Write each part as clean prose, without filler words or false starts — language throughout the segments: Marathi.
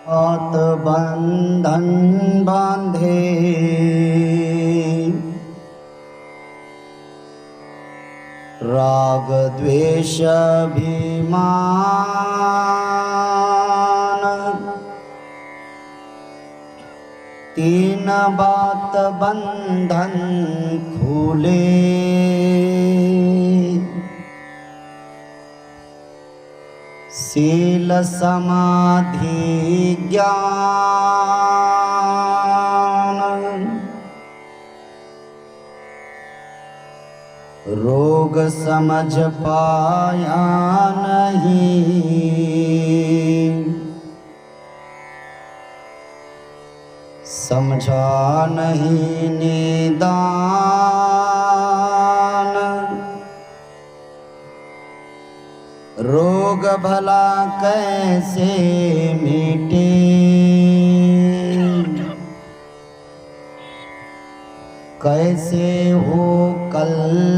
हाथ बंधन बांधे राग द्वेष अभिमान तीन बात बंधन खुले शील समाधि ज्ञान रोग समझ पाया नहीं समझा नहीं निदान रोग भला कैसे मिटे कैसे हो कल्याण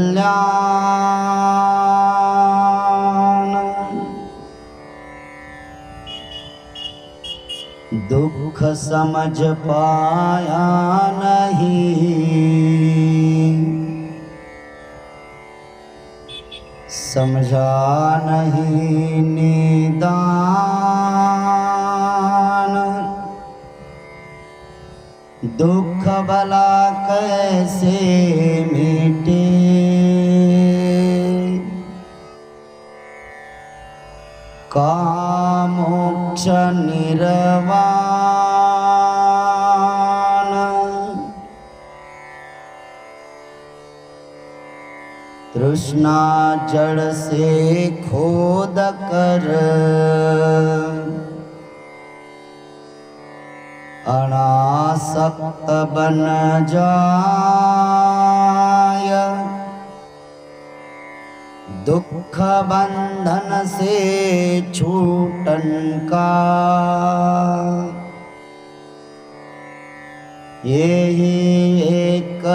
दुख समझ पाया नहीं समझा नहीं निदान दुख भला कैसे मिटे कामोक्ष निर्वाण तृष्णा जड़ से खोद कर अनासक्त बन जाय दुख बंधन से छूटन का यही एक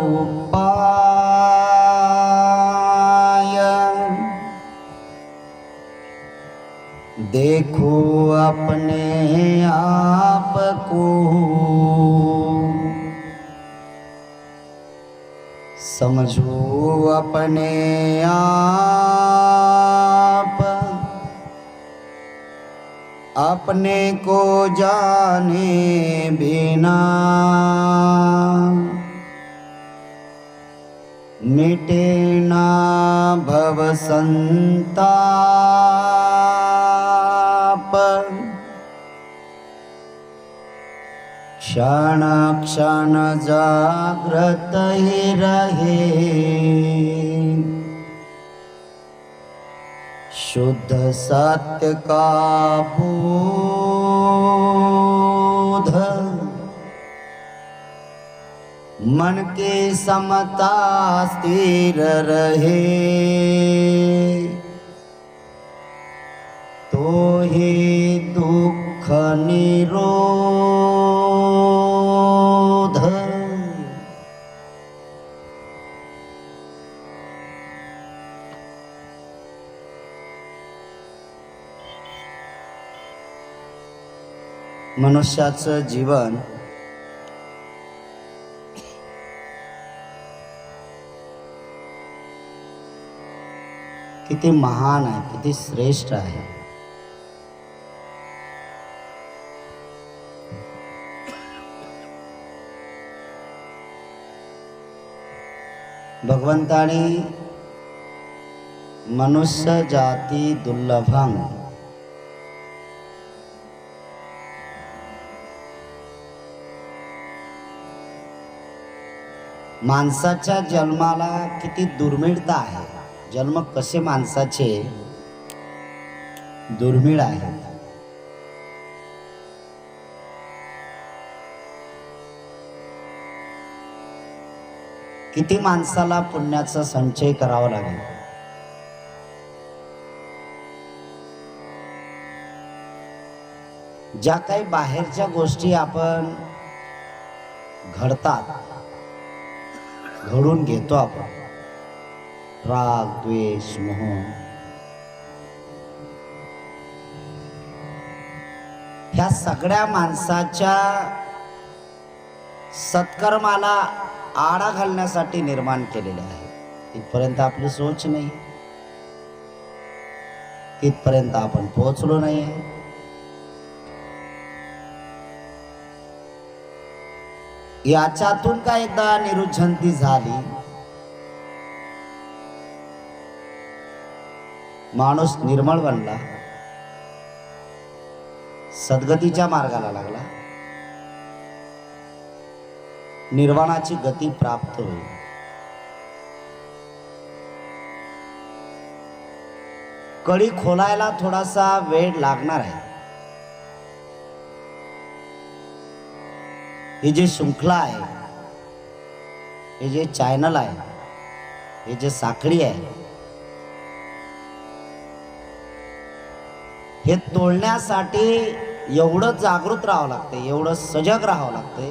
उपाय देखो अपने आप को समझो अपने आप अपने को जाने बिना मिटे ना भव संताप क्षण क्षण जागृत ही रहे शुद्ध सत्य का बोध मन की समता स्थिर रहे तो ही दुख निरोध मनुष्याचं जीवन किती महान आहे किती श्रेष्ठ आहे भगवंताने मनुष्य जाती दुर्लभं माणसाच्या जन्माला किती दुर्मिळता आहे जन्म कसे माणसाचे दुर्मिळ आहेत किती माणसाला पुण्याचा संचय करावा लागेल ज्या काही बाहेरच्या गोष्टी आपण घडतात घडून घेतो आपण राग द्वेष मोह ह्या सगळ्या माणसाच्या सत्कर्माला आळा घालण्यासाठी निर्माण केलेले आहे. तिथपर्यंत आपली सोच नाही, तिथपर्यंत आपण पोहोचलो नाही. याच्यातून का एकदा निरुच्छंती झाली, माणूस निर्मळ बनला, सद्गतीच्या मार्गाला लागला, निर्वाणाची गती प्राप्त होईल. कडी खोलायला थोडासा वेळ लागणार आहे. हे जे शृंखला आहे, हे जे चॅनल आहे, हे जे साखळी आहे, हे तोडण्यासाठी एवढं जागृत राहावं लागते, एवढं सजग राहावं लागते.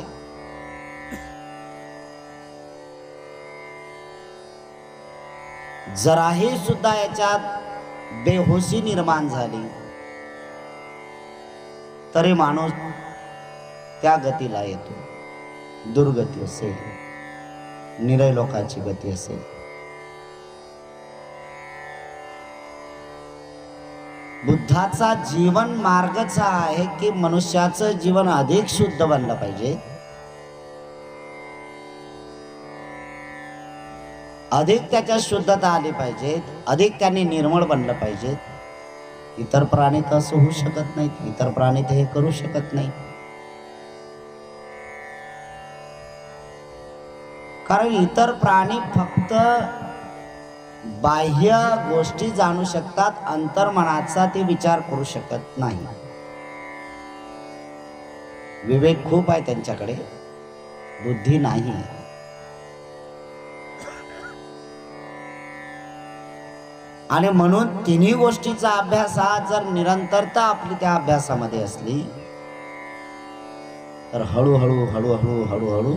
जराही सुद्धा याच्यात बेहोशी निर्माण झाली तरी माणूस त्या गतीला येतो. दुर्गती असेल, निरय लोकांची गती असेल. बुद्धाचा जीवन मार्गच आहे की मनुष्याचं जीवन अधिक शुद्ध बनलं पाहिजे, अधिक त्याच्यात शुद्धता आली पाहिजे, अधिक त्यांनी निर्मळ बनलं पाहिजे. इतर प्राणी तर असं होऊ शकत नाहीत, इतर प्राणी ते हे करू शकत नाही. कारण इतर प्राणी फक्त बाह्य गोष्टी जाणू शकतात, अंतर्मनाचा ते विचार करू शकत नाही. विवेक खूप आहे त्यांच्याकडे, बुद्धी नाही. आणि म्हणून तिन्ही गोष्टीचा अभ्यास हा जर निरंतरता आपली त्या अभ्यासामध्ये असली तर हळूहळू हळूहळू हळूहळू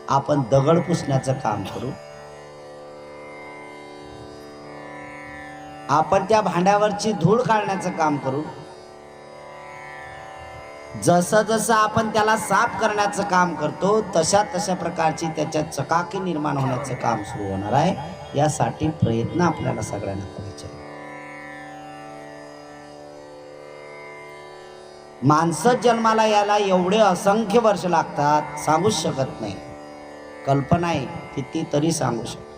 आपण दगड पुसण्याचं काम करू. आपण त्या भांड्यावरची धूळ काढण्याचं काम करू. जसं जसं आपण त्याला साफ करण्याचं काम करतो तशा तशा प्रकारची त्याच्यात चकाकी निर्माण होण्याचं काम सुरू होणार आहे. यासाठी प्रयत्न आपल्याला सगळ्यांना करायचे आहे. माणसं जन्माला यायला एवढे असंख्य वर्ष लागतात, सांगूच शकत नाही. कल्पना आहे किती तरी सांगू शकतो.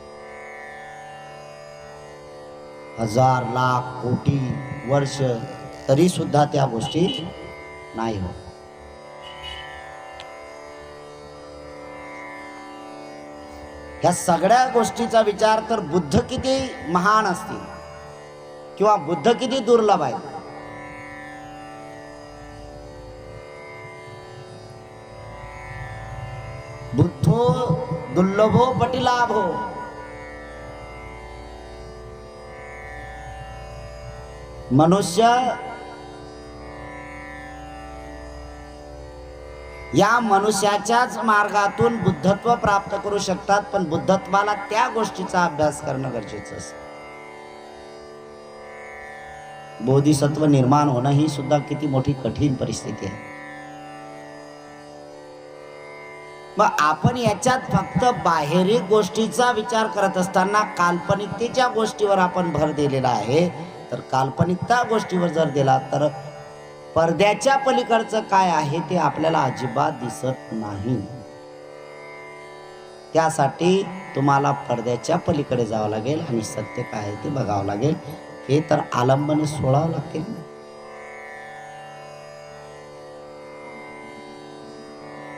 1000 लाख कोटी वर्ष तरी सुद्धा त्या गोष्टी नाही होत. या सगळ्या गोष्टीचा विचार तर बुद्ध किती महान असतील किंवा बुद्ध किती दुर्लभ आहेत. बुद्धो दुर्लभो पटिलाभो. मनुष्य या मनुष्याच्याच मार्गातून बुद्धत्व प्राप्त करू शकतात, पण बुद्धत्वाला त्या गोष्टीचा अभ्यास करणं गरजेचं असतं. बोधिसत्व निर्माण होणं ही सुद्धा किती मोठी कठीण परिस्थिती आहे. मग आपण याच्यात फक्त बाहेरीक गोष्टीचा विचार करत असताना काल्पनिकतेच्या गोष्टीवर आपण भर दिलेला आहे. तर काल्पनिकता गोष्टीवर जर दिला तर पडद्याच्या पलीकडचं काय आहे ते आपल्याला अजिबात दिसत नाही. त्यासाठी तुम्हाला पडद्याच्या पलीकडे जावं लागेल आणि सत्य काय आहे ते बघावं लागेल. हे तर आलंबने सोडावं लागेल.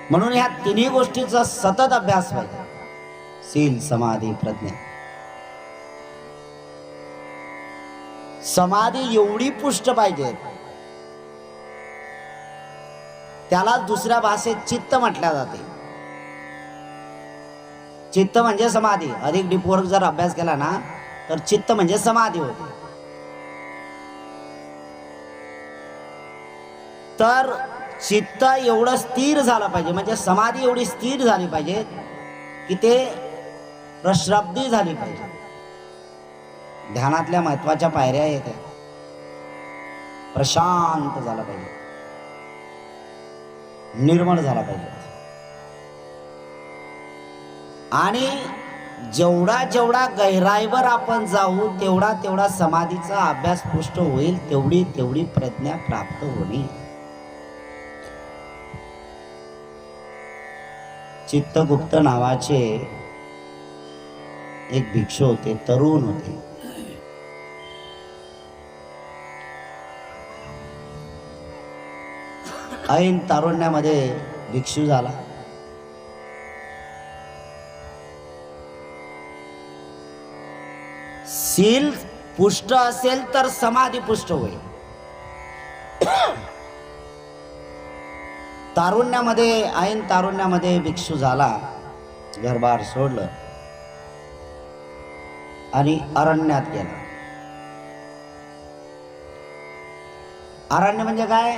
म्हणून ह्या तिन्ही गोष्टीचा सतत अभ्यास पाहिजे. शील, समाधी, प्रज्ञा. समाधी एवढी पुष्ट पाहिजे, त्याला दुसऱ्या भाषेत चित्त म्हटल्या जाते. चित्त म्हणजे समाधी. अधिक डीपवर्क जर अभ्यास केला ना तर चित्त म्हणजे समाधी होते. तर चित्त एवढं स्थिर झालं पाहिजे, म्हणजे समाधी एवढी स्थिर झाली पाहिजे की ते प्रश्रब्दी झाली पाहिजे. ध्यानातल्या महत्वाच्या पायऱ्या आहेत. प्रशांत झालं पाहिजे. निर्मळ झाला पाहिजे. आणि जेवढा जेवढा गहराईवर आपण जाऊ तेवढा तेवढा समाधीचा अभ्यास पुष्ट होईल, तेवढी तेवढी प्रज्ञा प्राप्त होणे. चित्तगुप्त नावाचे एक भिक्षू होते, तरुण होते. ऐन तारुण्यामध्ये भिक्षू झाला. शील पुष्ट असेल तर समाधी पुष्ट होईल. तारुण्यामध्ये ऐन तारुण्यामध्ये भिक्षू झाला, घरबार सोडलं आणि अरण्यात गेला. अरण्य म्हणजे काय?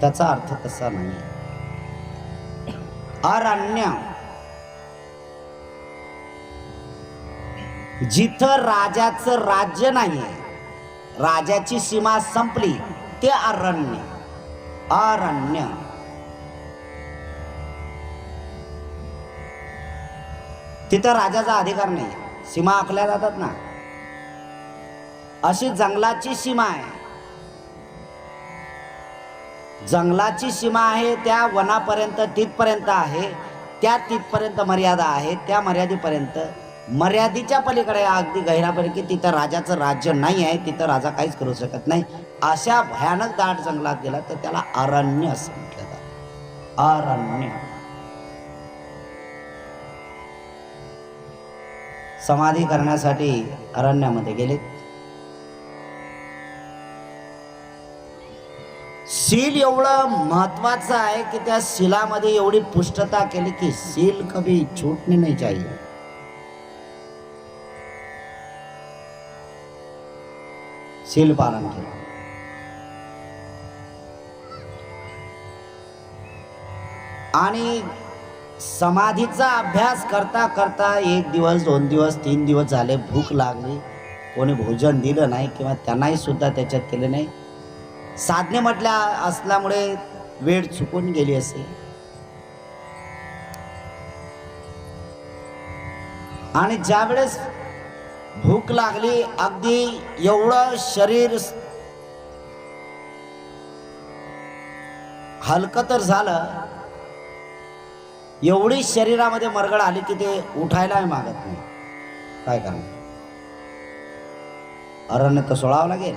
त्याचा अर्थ तसा नाही. अरण्य जिथं राजाचं राज्य नाहीये, राजाची सीमा संपली, ते अरण्य. अरण्य तिथं राजाचा अधिकार नाही, सीमा आखल्या जातात ना, अशी जंगलाची सीमा आहे. जंगलाची सीमा आहे, त्या वनापर्यंत तिथपर्यंत आहे, त्या तिथपर्यंत मर्यादा आहे, त्या मर्यादेपर्यंत, मर्यादेच्या पलीकडे अगदी गहिरापर्यंत तिथं राजाचं राज्य नाही आहे, तिथं राजा काहीच करू शकत नाही. अशा भयानक दाट जंगलात गेला तर त्याला अरण्य असं म्हटलं जातं. अरण्य. समाधी करण्यासाठी अरण्यामध्ये गेले. शील एवढं महत्वाचं आहे की त्या शीलामध्ये एवढी पुष्टता केली की शील कभी छूटने नहीं चाहिए. शील पालन केलं. आणि समाधीचा अभ्यास करता करता 1 दिवस 2 दिवस 3 दिवस झाले, भूक लागली, कोणी भोजन दिलं नाही किंवा त्यांनाही सुद्धा त्याच्यात केलं नाही. साधने म्हटल्या असल्यामुळे वेळ चुकून गेली असेल. आणि ज्यावेळेस भूक लागली, अगदी एवढं शरीर हलकं तर झालं, एवढी शरीरामध्ये मरगळ आली की ते उठायलाही मागत नाही. काय करणार? अरण्य तर सोडावं लागेल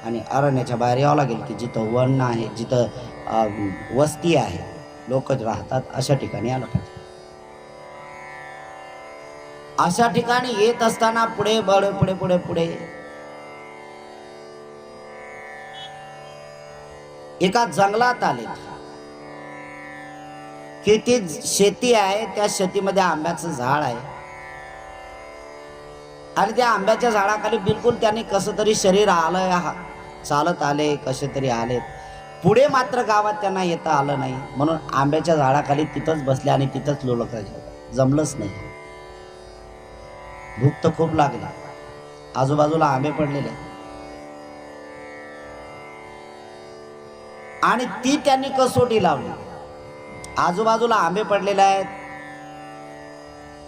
आणि अरण्याच्या बाहेर यावं लागेल की जिथं वन आहे, जिथं वस्ती आहे, लोक राहतात, अशा ठिकाणी आलं पाहिजे. अशा ठिकाणी येत असताना पुढे पुढे पुढे पुढे एका जंगलात आले की ती शेती आहे, त्या शेतीमध्ये आंब्याचं झाड आहे. आणि त्या आंब्याच्या झाडाखाली बिलकुल त्यांनी कसं तरी शरीर आलंय, चालत आले, कसे तरी आले. पुढे मात्र गावात त्यांना येता आलं नाही, म्हणून आंब्याच्या झाडाखाली तिथंच बसले आणि तिथंच लोळकायचे. जमलंच नाही. भूक तर खूप लागली, आजूबाजूला आंबे पडलेले आणि ती त्यांनी कसोटी लावली. आजूबाजूला आंबे पडलेले आहेत,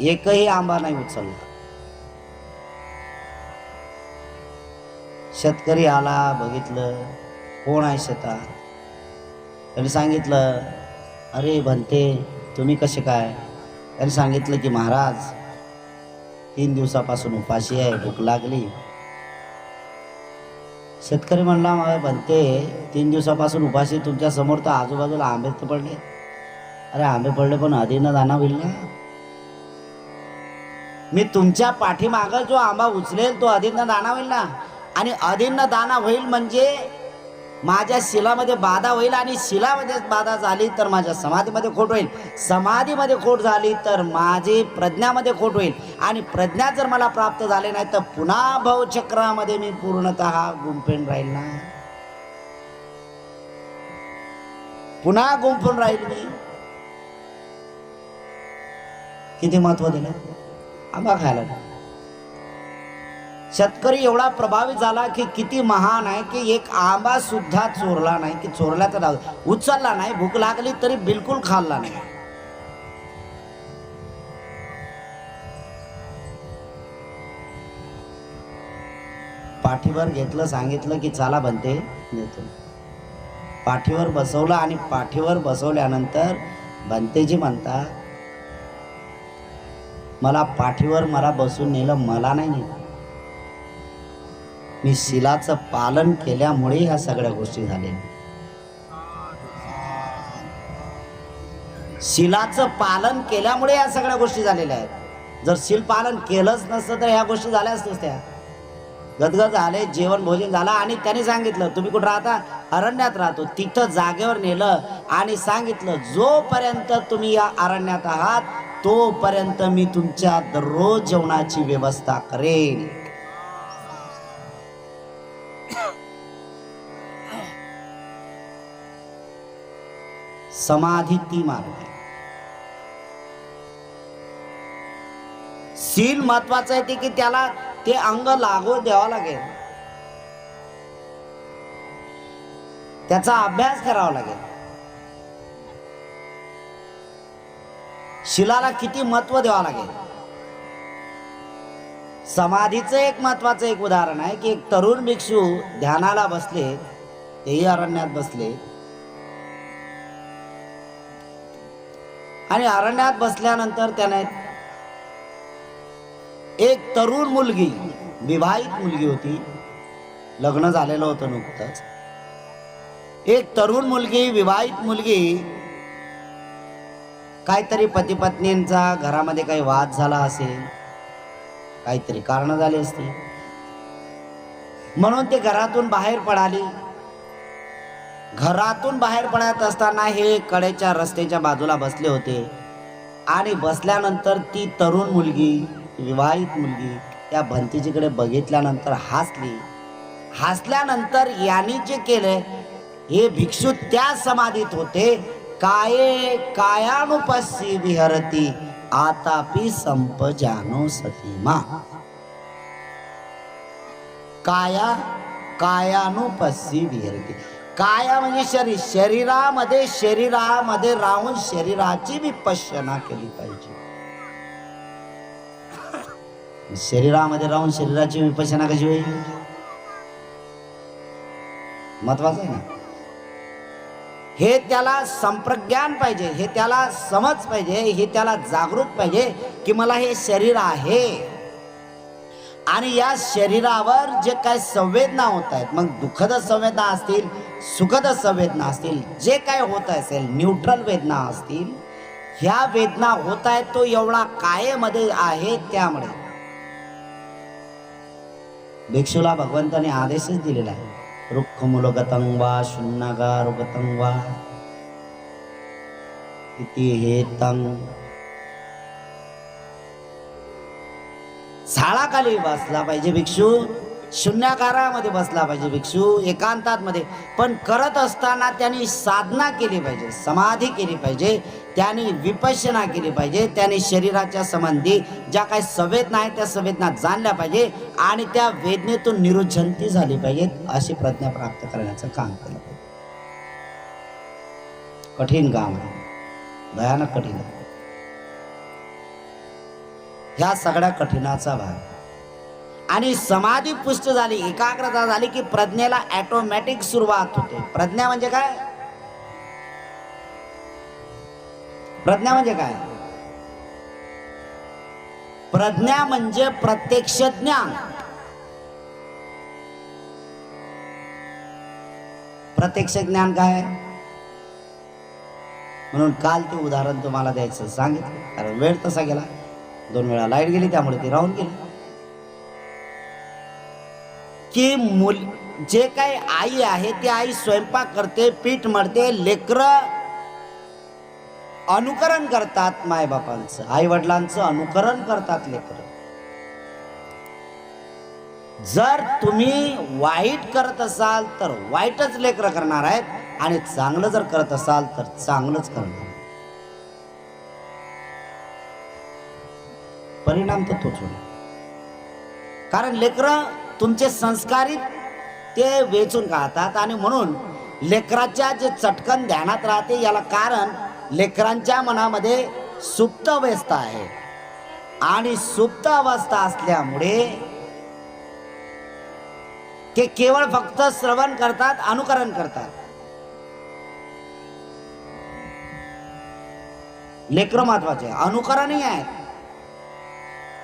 एकही आंबा नाही उचलला. शेतकरी आला, बघितलं कोण आहे शेतात. त्यांनी सांगितलं, अरे भंते तुम्ही कसे काय? त्यांनी सांगितलं की महाराज 3 दिवसापासून उपाशी आहे, भूक लागली. शेतकरी म्हणला, भंते 3 दिवसापासून उपाशी, तुमच्या समोर तर आजूबाजूला आंबे तर पडले. अरे आंबे पडले पण अधीनं दाना होईल ना. मी तुमच्या पाठीमागं जो आंबा उचलेल तो अधीनं दाना होईल ना. आणि अधीनं दाना होईल म्हणजे माझ्या शिलामध्ये बाधा होईल, आणि शिलामध्ये बाधा झाली तर माझ्या समाधीमध्ये खोट होईल, समाधीमध्ये खोट झाली तर माझी प्रज्ञामध्ये खोट होईल, आणि प्रज्ञा जर मला प्राप्त झाले नाही तर पुन्हा भवचक्रामध्ये मी पूर्णतः गुंफून राहील ना. पुन्हा गुंफून राहील मी. किती महत्व दिलं आंबा खायला. शेतकरी एवढा प्रभावित झाला की किती महान आहे की एक आंबा सुद्धा चोरला नाही, की चोरल्याचा डाव उचलला नाही, भूक लागली तरी बिलकुल खाल्ला नाही. पाठीवर घेतलं, सांगितलं की चला बनते देतो. पाठीवर बसवलं आणि पाठीवर बसवल्यानंतर बनतेजी म्हणता, मला पाठीवर मला बसून नेलं, मला नाही नेलं. मी शिलाचं पालन केल्यामुळे ह्या सगळ्या गोष्टी झाल्या. शिलाचं पालन केल्यामुळे या सगळ्या गोष्टी झालेल्या आहेत. जर शील पालन केलंच नसतं तर ह्या गोष्टी झाल्याच नसत्या. गदगद झाले, जेवण भोजन झालं आणि त्याने सांगितलं तुम्ही कुठं राहता, अरण्यात राहतो. तिथं जागेवर नेलं आणि सांगितलं जोपर्यंत तुम्ही या अरण्यात आहात तोपर्यंत मी तुमच्या दररोज जेवणाची व्यवस्था करेन. समाधी ती मार्ग आहे. शील महत्वाचं आहे ते की त्याला ते अंग लागू द्यावा लागेल, त्याचा अभ्यास करावा लागेल. शिलाला किती महत्व द्यावं लागेल. समाधीचं एक महत्वाचं एक उदाहरण आहे की एक तरुण भिक्षू ध्यानाला बसले, तेही अरण्यात बसले आणि अरण्यात बसल्यानंतर त्याने एक तरुण मुलगी, विवाहित मुलगी होती, लग्न झालेलं होतं नुकतंच. एक तरुण मुलगी, विवाहित मुलगी, काहीतरी पती पत्नींचा घरामध्ये काही वाद झाला असेल, काहीतरी कारण झाली असतील म्हणून ते घरातून बाहेर पडाली. घरातून बाहेर पडत असताना हे कडेच्या रस्त्याच्या बाजूला बसले होते आणि बसल्यानंतर ती तरुण मुलगी, विवाहित मुलगी त्या भंतीजीकडे बघितल्यानंतर हसली. हसल्यानंतर यांनी जे केले, हे भिक्षू त्या समाधीत होते. काये कायानुपस्सी विहरती आतापि संप जानो सतीमा. काया कायानुपस्सी विहरती. काया म्हणजे शरीर, शरीरामध्ये राहून शरीराची विपश्यना केली पाहिजे. शरीरामध्ये राहून शरीराची विपश्यना कशी होईल, महत्वाचं आहे ना. हे त्याला संप्रज्ञान पाहिजे, हे त्याला समज पाहिजे, हे त्याला जागृत पाहिजे की मला हे शरीर आहे आणि या शरीरावर जे काय संवेदना होत आहेत, मग दुःखद संवेदना असतील, सुखद संवेदना असतील, जे काय होत असेल, न्यूट्रल वेदना असतील, ह्या वेदना होत आहेत तो एवढा कायेमध्ये आहे. त्यामुळे भिक्षूला भगवंताने आदेशच दिलेला आहे, रुक्ख मूलगतं वा शून्यागारगतं वा इति हेतं. झाडाखाली बसला पाहिजे भिक्षू, शून्याकारामध्ये बसला पाहिजे भिक्षू, एकांतात मध्ये. पण करत असताना त्यांनी साधना केली पाहिजे, समाधी केली पाहिजे, त्यांनी विपश्यना केली पाहिजे, त्यांनी शरीराच्या संबंधी ज्या काही संवेदना आहेत त्या संवेदना जाणल्या पाहिजे आणि त्या वेदनेतून निरुच्छंती झाली पाहिजे. अशी प्रज्ञा प्राप्त करण्याचं काम केलं पाहिजे. कठीण काम आहे, भयानक कठीण आहे. ह्या सगळ्या कठीणाचा भाग. आणि समाधी पुष्ट झाली, एकाग्रता झाली की प्रज्ञेला ऑटोमॅटिक सुरुवात होते. प्रज्ञा म्हणजे काय? प्रज्ञा म्हणजे काय? प्रज्ञा म्हणजे प्रत्यक्ष ज्ञान. प्रत्यक्ष ज्ञान काय? म्हणून काल ते उदाहरण तुम्हाला द्यायचं सांगितलं, कारण वेळ तसा गेला, 2 वेळा लाईट गेली त्यामुळे ती राहून गेली. की जे काही आई आहे ती आई स्वयंपाक करते, पीठ मळते, लेकरं अनुकरण करतात मायबापांचं, आई वडिलांचं अनुकरण करतात लेकरं. जर तुम्ही वाईट करत असाल तर वाईटच लेकरं करणार आहेत आणि चांगलं जर करत असाल तर चांगलंच करणार. परिणाम तर तोच होणार. कारण लेकरं तुमचे संस्कारित ते वेचून काढतात आणि म्हणून लेकराच्या जे चटकन ध्यानात राहते याला कारण लेकरांच्या मनामध्ये सुप्त अवस्था आहे आणि सुप्त अवस्था असल्यामुळे ते केवळ फक्त श्रवण करतात, अनुकरण करतात. लेकरं महत्वाचे, अनुकरणही आहे.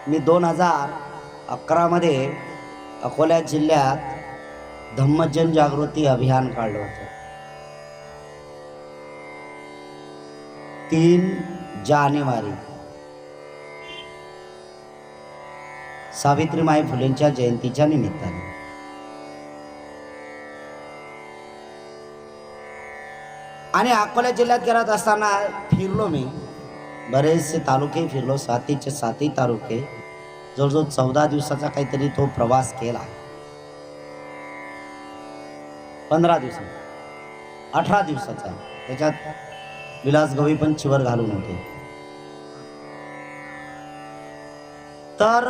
मी 2011 मध्ये अकोला जिल्ह्यात धम्मजन जागृती अभियान काढलं होतं. 3 जानेवारी सावित्रीमाई फुलेंच्या जयंतीच्या निमित्ताने. आणि अकोला जिल्ह्यात गेलात असताना फिरलो मी, बरेचसे तालुके फिरलो, 7चे 7 तालुके, जवळजवळ 14 दिवसाचा काहीतरी तो प्रवास केला. 15 दिवसाचा, 18 दिवसाचा. त्याच्यात विलास गवई पण चिवर घालून होते. तर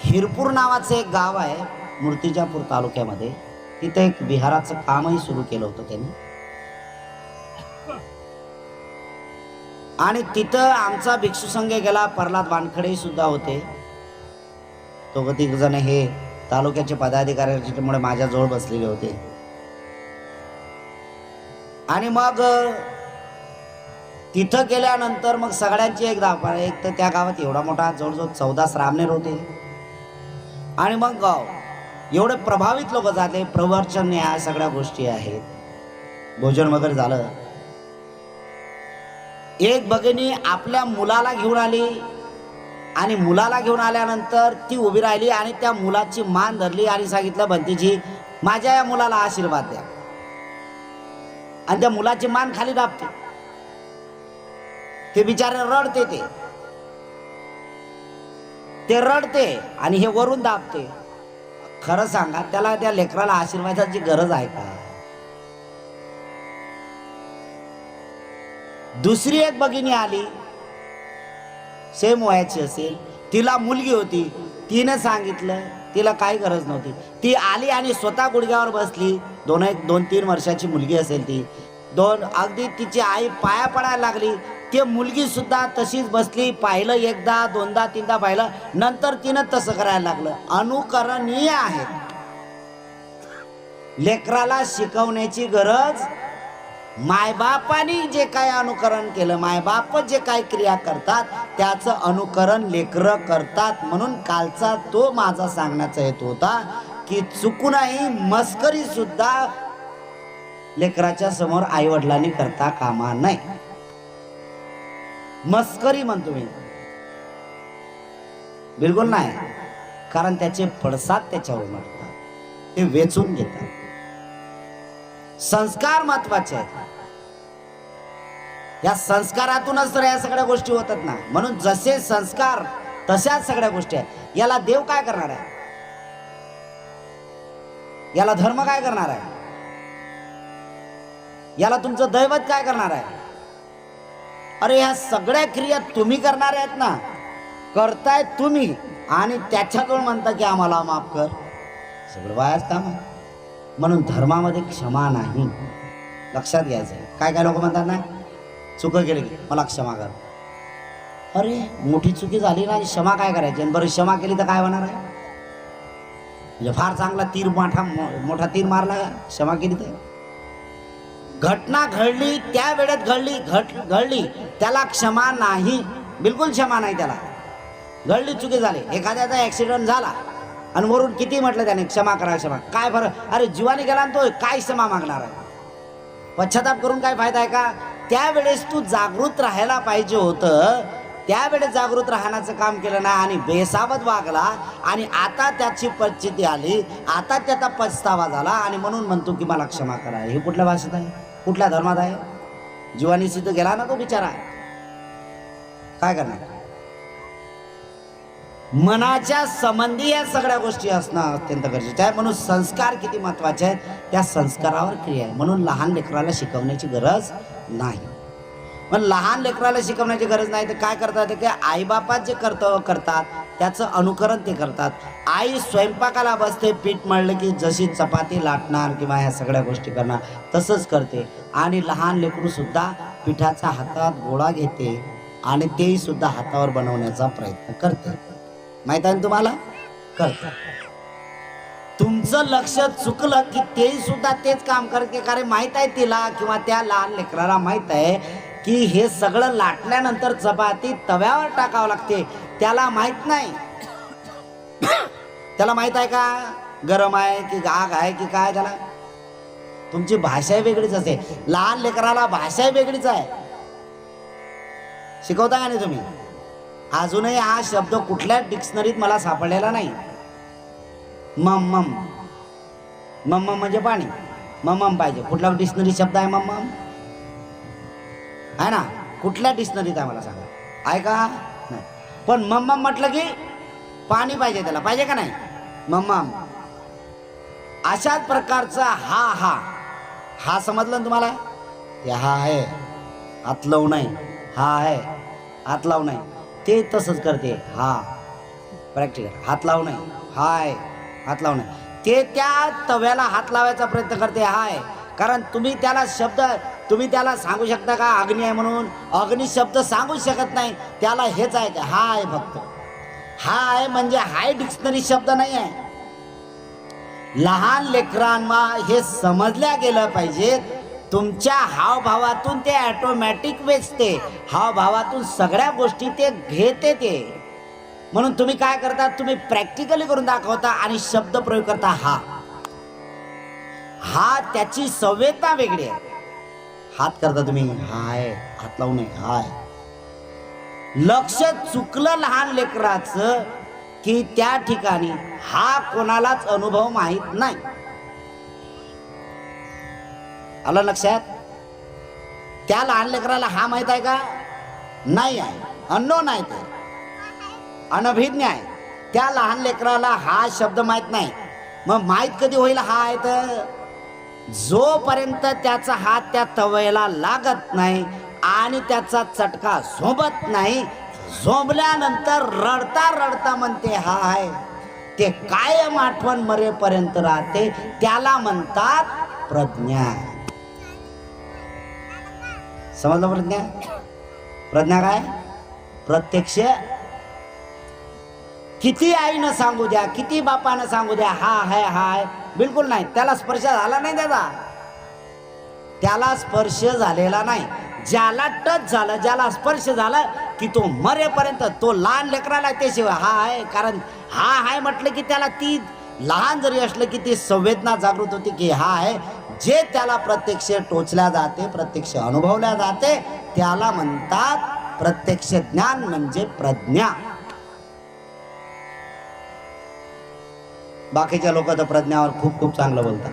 हिरपूर नावाचं एक गाव आहे मूर्तिजापूर तालुक्यामध्ये, तिथे एक विहाराचं कामही सुरू केलं होतं त्यांनी. आणि तिथं आमचा भिक्षू संघ गेला, प्रल्हाद वानखडे सुद्धा होते. तो 3 जण हे तालुक्याचे पदाधिकाऱ्यामुळे माझ्या जवळ बसलेले होते. आणि मग तिथं गेल्यानंतर मग सगळ्यांची एक धावपळ. एक तर त्या गावात एवढा मोठा जवळजवळ 14 श्रामणेर होते. आणि मग एवढे प्रभावित लोक झाले. प्रवचन या सगळ्या गोष्टी आहेत. भोजन वगैरे झालं. एक भगिनी आपल्या मुलाला घेऊन आली आणि मुलाला घेऊन आल्यानंतर ती उभी राहिली आणि त्या मुलाची मान धरली आणि सांगितलं, भंतीजी माझ्या या मुलाला आशीर्वाद द्या. आणि त्या मुलाची मान खाली दाबते. ते बिचारे रडते, ते रडते आणि हे वरून दाबते. खरं सांगा, त्याला त्या लेकराला आशीर्वादाची गरज आहे का? दुसरी एक भगिनी आली, सेम वयाची असेल, तिला मुलगी होती. तिने सांगितलं, तिला काही गरज नव्हती. ती आली आणि स्वतः गुडघ्यावर बसली. 2-3 वर्षाची मुलगी असेल ती. अगदी तिची आई पाया पडायला लागली. ती मुलगी सुद्धा तशीच बसली. पाहिलं, एकदा, दोनदा, तीनदा पाहिलं, नंतर तिनं तसं करायला लागलं. अनुकरणीय आहे. लेकराला शिकवण्याची गरज, मायबापानी जे काय अनुकरण केलं, मायबाप जे काय क्रिया करतात त्याचं अनुकरण लेकरं करतात. म्हणून कालचा तो माझा सांगण्याचा हेतू होता की चुकूनही मस्करी सुद्धा लेकराच्या समोर आई वडिलांनी करता कामा नाही. मस्करी म्हणतो मी, बिलकुल नाही. कारण त्याचे पडसाद त्याच्यावर उमटतात, ते वेचून घेतात. संस्कार महत्वाचे आहेत. या संस्कारातूनच तर या सगळ्या गोष्टी होतात ना. म्हणून जसे संस्कार तशाच सगळ्या गोष्टी आहेत. याला देव काय करणार आहे? याला धर्म काय करणार आहे? याला तुमचं दैवत काय करणार आहे? अरे ह्या सगळ्या क्रिया तुम्ही करणार आहेत ना, करताय तुम्ही. आणि त्याच्याजवळ म्हणता की आम्हाला माफ कर, सगळं वायाच काम आहे. म्हणून धर्मामध्ये क्षमा नाही, लक्षात घ्यायचं. काय काय लोक म्हणतात ना, चुक केली मला क्षमा कर. अरे मोठी चुकी झाली ना, क्षमा काय करायची? आणि बरं क्षमा केली तर काय होणार आहे? म्हणजे फार चांगला तीर, मोठा तीर मारला, क्षमा केली तर घटना घडली, त्या वेळेत घडली, त्याला क्षमा नाही, बिलकुल क्षमा नाही. त्याला घडली, चुकी झाली, एखाद्याचा ऍक्सिडेंट झाला आणि वरून किती म्हटलं त्याने क्षमा करा, क्षमा काय बरं? अरे जीवाने गेला ना तो, काय क्षमा मागणार आहे? पश्चाताप करून काय फायदा आहे का? त्यावेळेस तू जागृत राहायला पाहिजे होतं. त्यावेळेस जागृत राहण्याचं काम केलं नाही आणि बेसावध वागला. आणि आता त्याची परिस्थिती आली, आता त्याचा पछतावा झाला आणि म्हणून म्हणतो की मला क्षमा करा. हे कुठल्या भाषेत आहे? कुठल्या धर्मात आहे? जीवानी सिद्ध गेला ना तो बिचारा, काय करणार? मनाच्या संबंधी या सगळ्या गोष्टी असणं अत्यंत गरजेचं आहे. म्हणून संस्कार किती महत्वाचे आहेत, त्या संस्कारावर क्रिया आहे. म्हणून लहान लेकराला शिकवण्याची गरज नाही. पण लहान लेकराला शिकवण्याची गरज नाही. तर काय करतात की आईबापात जे कर्तव्य करतात त्याचं अनुकरण ते करतात. आई स्वयंपाकाला बसते, पीठ मळलं की जशी चपाती लाटणार किंवा ह्या सगळ्या गोष्टी करणार तसंच करते. आणि लहान लेकरू सुद्धा पिठाचा हातात गोळा घेते आणि तेही सुद्धा हातावर बनवण्याचा प्रयत्न करते. माहित आहे ना तुम्हाला? करते. तुमचं लक्ष चुकलं की तेही सुद्धा तेच काम करते. कारण माहित आहे तिला किंवा त्या लहान लेकराला माहित आहे की हे सगळं लाटल्यानंतर चपाती तव्यावर टाकावं लागते. त्याला माहित नाही. त्याला माहित आहे का गरम आहे की आग आहे की काय? त्याला तुमची भाषा वेगळीच असते. लहान लेकराला भाषा वेगळीच आहे. शिकवता का नाही तुम्ही? अजूनही हा शब्द कुठल्या डिक्शनरीत मला सापडलेला नाही. मम्मम. मम्मम म्हणजे पाणी. मम्मम पाहिजे. कुठला डिक्शनरी शब्द आहे मम्मम? आहे ना? कुठल्या डिक्शनरीत आहे मला सांगा? आहे का? नाही. पण मम्मम म्हटलं की पाणी पाहिजे. त्याला पाहिजे का नाही? मम्मम. अशाच प्रकारचा हा हा हा समजलं ना तुम्हाला? ते हा आहे हात लावू नाही. हा आहे हात लावू नाही. ते तसंच करते. हा प्रॅक्टिकल. हात लावू नाही. हाय हात लावू नाही. ते त्या तव्याला हात लावायचा प्रयत्न करते. हाय. कारण तुम्ही त्याला सांगू शकता का अग्नी आहे म्हणून? अग्नी शब्द सांगू शकत नाही. त्याला हेच आहे का हाय फक्त. हाय म्हणजे हाय डिक्शनरी शब्द नाही आहे. लहान लेकरांना हे समजल्या गेलं पाहिजे. तुमच्या हावभावातून ते ऑटोमॅटिक वेचते. हावभावातून सगळ्या गोष्टी ते घेते. ते म्हणून तुम्ही काय करता? तुम्ही प्रॅक्टिकली करून दाखवता आणि शब्द प्रयोग करता. हा त्याची संवेदना वेगळी आहे. हात करता तुम्ही हाय हात लावू नये. हाय. लक्ष चुकलं लहान लेकराचं की त्या ठिकाणी हा कोणालाच अनुभव माहित नाही. आलं लक्षात? त्या लहान लेकराला हा माहित आहे का? नाही आहे. अननोन आहे. ते अनभिज्ञ आहे. त्या लहान लेकराला हा शब्द माहित नाही. मग माहित कधी होईल हा आहे? तर जोपर्यंत त्याचा हात त्या तव्याला लागत नाही आणि त्याचा चटका झोंबत नाही. झोंबल्यानंतर रडता रडता म्हणते हा आहे. ते कायम आठवण मरेपर्यंत राहते. त्याला म्हणतात प्रज्ञा. समजलं? प्रज्ञा. प्रज्ञा काय? प्रत्यक्ष. किती आईनं सांगू द्या, किती बापानं सांगू द्या हा आहे हा आहे, बिलकुल नाही. त्याला स्पर्श झाला नाही. त्याला स्पर्श झालेला नाही. ज्याला टच झालं, ज्याला स्पर्श झाला की तो मरेपर्यंत तो लहान लेकराला त्याशिवाय हा आहे. कारण हा आहे म्हटलं की त्याला ती लहान जरी असलं की ती संवेदना जागृत होती की हा आहे. जे त्याला प्रत्यक्ष टोचल्या जाते, प्रत्यक्ष अनुभवल्या जाते त्याला म्हणतात प्रत्यक्ष ज्ञान म्हणजे प्रज्ञा. बाकीच्या लोक तर प्रज्ञावर खूप खूप चांगलं बोलतात.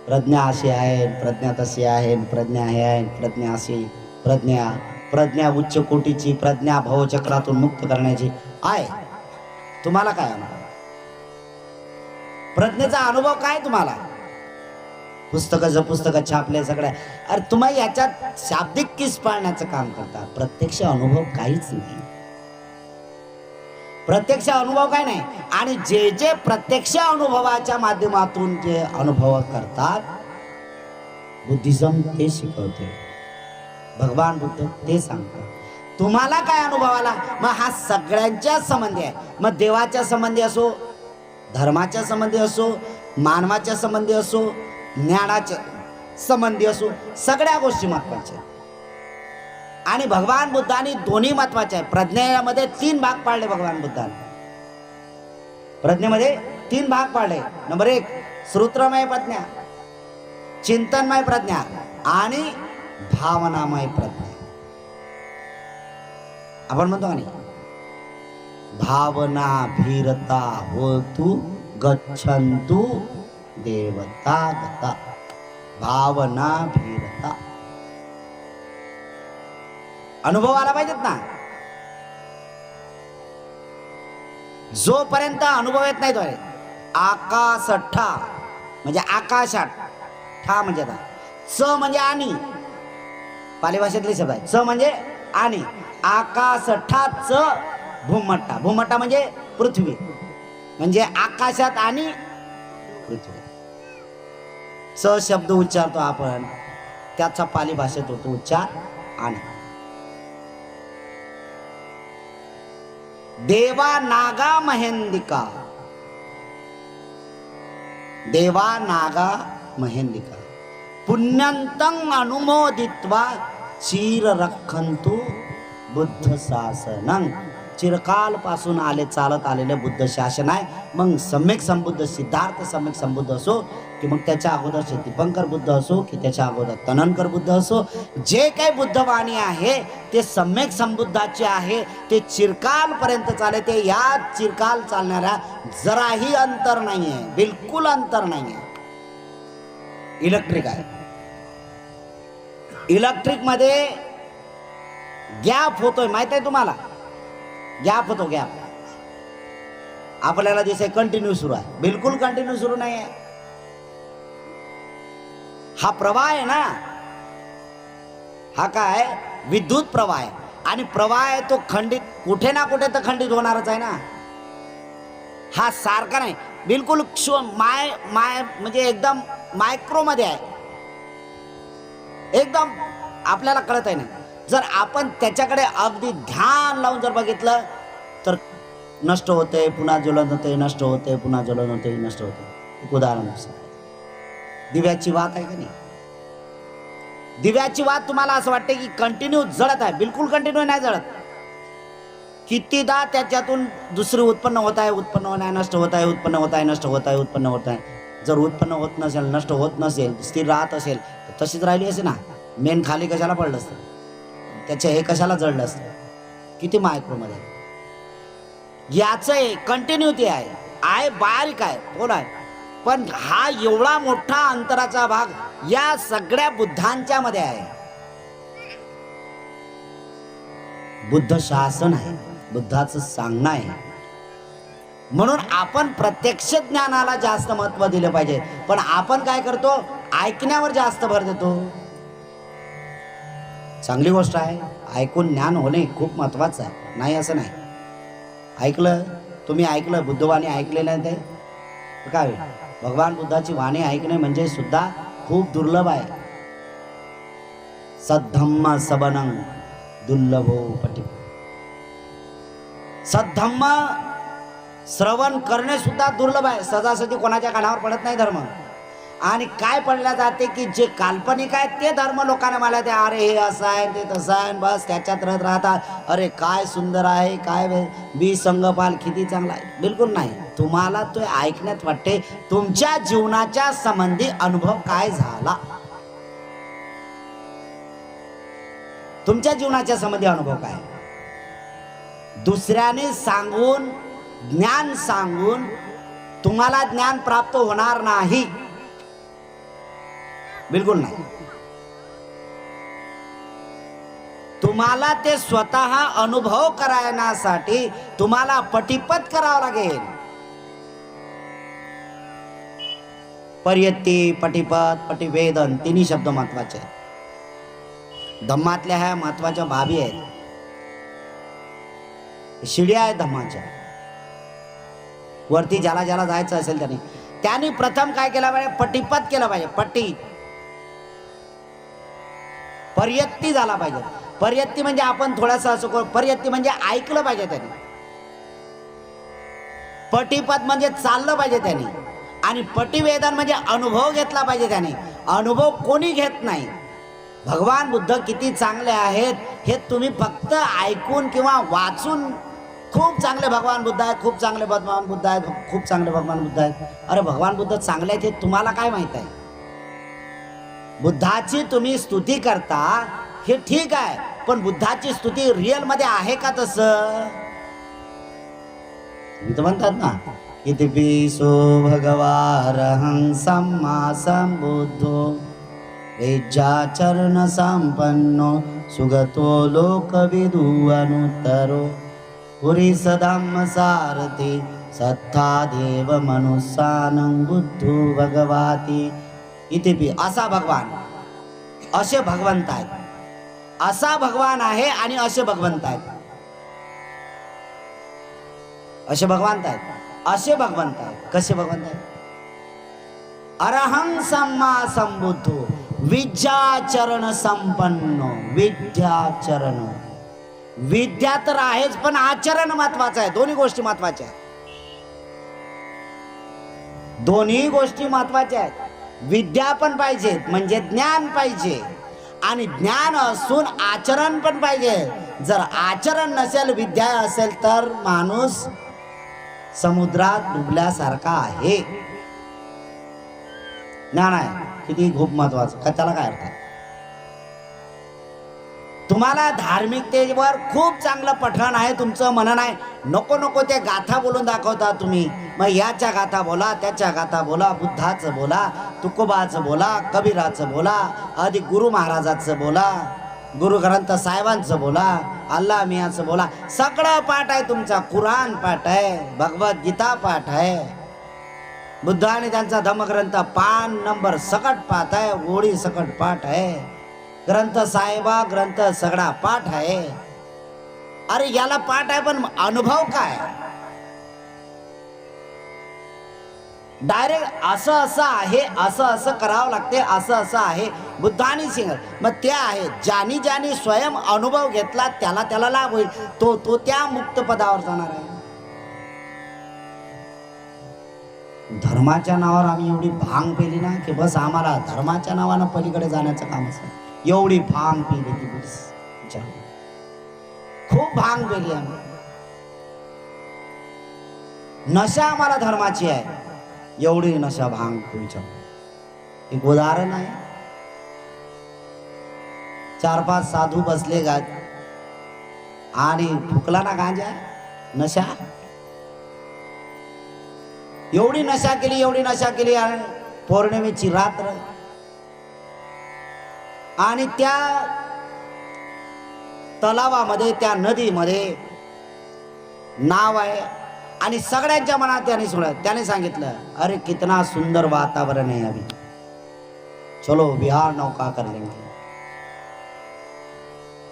प्रज्ञा अशी आहे, प्रज्ञा तशी आहे, प्रज्ञा हे आहे, प्रज्ञा अशी. प्रज्ञा उच्च कोटीची प्रज्ञा भवचक्रातून मुक्त करण्याची आहे. तुम्हाला काय अनुभव? प्रज्ञेचा अनुभव काय तुम्हाला? पुस्तकं छापले सगळ्या. अरे तुम्ही याच्यात शाब्दिक किस पाळण्याचं काम करता. प्रत्यक्ष अनुभव काहीच नाही. प्रत्यक्ष अनुभव काय नाही. आणि जे जे प्रत्यक्ष अनुभवाच्या माध्यमातून जे अनुभव करतात, बुद्धिझम ते शिकवते. भगवान बुद्ध ते सांगतात. तुम्हाला काय अनुभव आला? मग हा सगळ्यांच्या संबंधी आहे. मग देवाच्या संबंधी असो, धर्माच्या संबंधी असो, मानवाच्या संबंधी असो, ज्ञानाच्या संबंधी असो, सगळ्या गोष्टी महत्वाच्या. आणि भगवान बुद्धांनी दोन्ही महत्वाचे आहे. प्रज्ञेमध्ये 3 भाग पाडले भगवान बुद्धांनी. प्रज्ञेमध्ये 3 भाग पाडले. नंबर 1 श्रोत्रमय प्रज्ञा, चिंतनमय प्रज्ञा आणि भावनामय प्रज्ञा. आपण म्हणतो का नाही, भावना भीरता होतु गच्छन्तु देवता गता. भावना भीरता अनुभव आला पाहिजेत ना. जोपर्यंत अनुभव येत नाही तो आकाश ठा म्हणजे आकाशात, ठा म्हणजे च म्हणजे आणि, पाली भाषेतले शब्द आहे. च म्हणजे आणि, आकाशठा च भूमट्टा. भूमट्टा म्हणजे पृथ्वी, म्हणजे आकाशात आणि पृथ्वी. च शब्द उच्चारतो आपण, त्याचा पाली भाषेत होतो उच्चार आणि. देवा नागा महेंदिका. देवा नागा महेंदिका पुण्यंतं अनुमोदित्वा चिर रखंतु बुद्ध शासनं. चिरकाल पासून चालत आलेले बुद्ध शासन आहे. मग सम्यक संबुद्ध सिद्धार्थ सम्यक संबुद्ध असो, की मग त्याच्या अगोदर दीपंकर बुद्ध असो, की त्याच्या अगोदर तनंकर बुद्ध असो, जे काही बुद्धवाणी आहे ते सम्यक संबुद्धाचे आहे. ते चिरकाल पर्यंत चाले. ते या चिरकाल चालणाऱ्या जराही अंतर नाही आहे, बिलकुल अंतर नाही आहे. इलेक्ट्रिक आहे. इलेक्ट्रिक मध्ये गॅप होतोय, माहित आहे तुम्हाला? गॅप होतो, गॅप. आपल्याला दिसे कंटिन्यू सुरू आहे, बिलकुल कंटिन्यू सुरू नाही आहे. हा प्रवाह आहे ना, हा काय विद्युत प्रवाह आहे. आणि प्रवाह आहे तो खंडित, कुठे ना कुठे तर खंडित होणारच आहे ना. हा सारखा नाही, बिलकुल म्हणजे एकदम मायक्रो मध्ये आहे, एकदम आपल्याला कळत आहे ना. जर आपण त्याच्याकडे अगदी ध्यान लावून जर बघितलं तर नष्ट होते, पुन्हा ज्वलन होते, नष्ट होते, पुन्हा ज्वलन होते, नष्ट होते. एक उदाहरण दिव्याची वात आहे का नाही? दिव्याची वात तुम्हाला असं वाटते की कंटिन्यू जळत आहे, बिलकुल कंटिन्यू नाही जळत. कितीदा त्याच्यातून दुसरे उत्पन्न होत आहे, उत्पन्न होत आहे, नष्ट होत आहे, उत्पन्न होत आहे, नष्ट होत आहे, उत्पन्न होत आहे. जर उत्पन्न होत नसेल, नष्ट होत नसेल, स्थिर राहत असेल तर तशीच राहिली असे ना. मेन खाली कशाला पडलं असतं, त्याचे हे कशाला जळलं असतं. किती मायक्रोमध्ये याचं कंटिन्युटी आहे बारीक आहे, बोल आहे. पण हा एवढा मोठा अंतराचा भाग या सगळ्या बुद्धांच्या मध्ये आहे. बुद्ध शासन आहे, बुद्धाचं सांगणं आहे. म्हणून आपण प्रत्यक्ष ज्ञानाला जास्त महत्व दिले पाहिजे. पण आपण काय करतो, ऐकण्यावर जास्त भर देतो. चांगली गोष्ट आहे, ऐकून ज्ञान होणे खूप महत्वाचं आहे, नाही असं नाही. ऐकलं, तुम्ही ऐकलं, बुद्धवाणी ऐकलेलं आहे ते काय, भगवान बुद्धाची वाणी ऐकणे म्हणजे सुद्धा खूप दुर्लभ आहे. सद्धम्म सबनं दुर्लभो पटी. सद्धम्म श्रवण करणे सुद्धा दुर्लभ आहे. सहजासहजी कोणाच्या कानावर पडत नाही धर्म. आणि काय पडल्या जाते की जे काल्पनिक आहे ते धर्म लोकांना मला ते, अरे हे असं आहे, ते तसं आहे, बस त्याच्यात राहतात. अरे काय सुंदर आहे, काय बी संगपाल किती चांगला आहे. बिलकुल नाही. तुम्हाला तो ऐकण्यात वाटते तुमच्या जीवनाच्या संबंधी अनुभव काय झाला, तुमच्या जीवनाच्या संबंधी अनुभव काय. दुसऱ्याने सांगून, ज्ञान सांगून तुम्हाला ज्ञान प्राप्त होणार नाही, बिलकुल नाही. तुम्हाला ते स्वतः अनुभव करण्यासाठी तुम्हाला पटिपत करावं लागेल. पर्यत्ती, पटिपत, पटिवेदन तिन्ही शब्द महत्वाचे आहेत. धम्मातल्या ह्या महत्वाच्या बाबी आहेत, शिड्या आहेत धम्माच्या. वरती ज्याला ज्याला जायचं असेल त्यांनी प्रथम काय केलं पाहिजे, पटिपत केलं पाहिजे. पट्टी पर्यत्ती झाला पाहिजे. पर्यत्ती म्हणजे आपण थोडासा असं, पर्यत्ती म्हणजे ऐकलं पाहिजे त्यांनी. पटिपत म्हणजे चाललं पाहिजे त्यांनी. आणि पटिवेदन म्हणजे अनुभव घेतला पाहिजे त्यांनी. अनुभव कोणी घेत नाही. भगवान बुद्ध किती चांगले आहेत हे तुम्ही फक्त ऐकून किंवा वाचून, खूप चांगले भगवान बुद्ध आहेत, खूप चांगले भगवान बुद्ध आहेत, खूप चांगले भगवान बुद्ध आहेत. अरे भगवान बुद्ध चांगले आहेत हे तुम्हाला काय माहित आहे. बुद्धाची तुम्ही स्तुती करता हे ठीक आहे, पण बुद्धाची स्तुती रिअल मध्ये आहे का तसं? तुम्ही तर म्हणतात ना, इतिपिसो भगवारहं सम्मा संबुद्धो वेज्जाचरण संपन्नो सुगतो लोकविदु अनुत्तरो पुरी सधम्म सारथी सत्ता देव मनुष्यानं बुद्धो भगवाती. इतिपि असा भगवान, असे भगवंत आहेत. असा भगवान आहे आणि असे भगवंत आहेत, असे भगवंत आहेत, असे भगवंत आहेत. कसे भगवंत आहेत? अरहं सम्मा संबुद्धो विद्याचरण संपन्न. विद्याचरण, विद्या तर आहेच पण आचरण महत्वाचं आहे. दोन्ही गोष्टी महत्वाच्या आहेत, दोन्ही गोष्टी महत्वाच्या आहेत. विद्या पण पाहिजे म्हणजे ज्ञान पाहिजे, आणि ज्ञान असून आचरण पण पाहिजे. जर आचरण नसेल, विद्या असेल तर माणूस समुद्रात डुबल्यासारखा आहे. ज्ञान आहे किती खूप महत्वाचं का, त्याला काय अर्थ? तुम्हाला धार्मिकतेवर खूप चांगलं पठण आहे, तुमचं मनन आहे. नको नको ते गाथा बोलून दाखवता तुम्ही. मग याच्या गाथा बोला, त्याच्या गाथा बोला, बुद्धाचं बोला, तुकोबाचं बोला, कबीराचं बोला, आधी गुरु महाराजाचं बोला, गुरु ग्रंथ साहेबांचं बोला, अल्लाह मियाचं बोला. सगळं पाठ आहे तुमचा. कुराण पाठ आहे, भगवद्गीता पाठ आहे, बुद्ध आणि त्यांचा धम्मग्रंथ पान नंबर सकट पाठ आहे, ओळी सकट पाठ आहे, ग्रंथ साहेबा ग्रंथ सगळा पाठ आहे. अरे याला पाठ आहे पण अनुभव काय? डायरेक्ट असं असं आहे, असं असं करावं लागते, असं असं आहे. बुद्धानी सांगितलं, मग ते आहे ज्यानी ज्यानी स्वयं अनुभव घेतला त्याला त्याला लाभ होईल. तो तो त्या मुक्त पदावर जाणार आहे. धर्माच्या नावावर आम्ही एवढी भांग पेली ना की बस आम्हाला धर्माच्या नावानं पलीकडे जाण्याचं काम असं. एवढी भांग पेली की बस, खूप भांग पेली आम्ही. नशा आम्हाला धर्माची आहे, एवढी नशा भांग तुमच्या. एक उदाहरण आहे, 4-5 साधू बसले गात आणि फुकला ना गांजा, नशा. एवढी नशा केली, एवढी नशा केली. आणि पौर्णिमेची रात्र, आणि त्या तलावामध्ये, त्या नदीमध्ये नाव आहे, आणि सगळ्यांच्या मनात त्याने सांगितलं, अरे कितना सुंदर वातावरण है अभी, चलो विहार नौका कर लेंगे.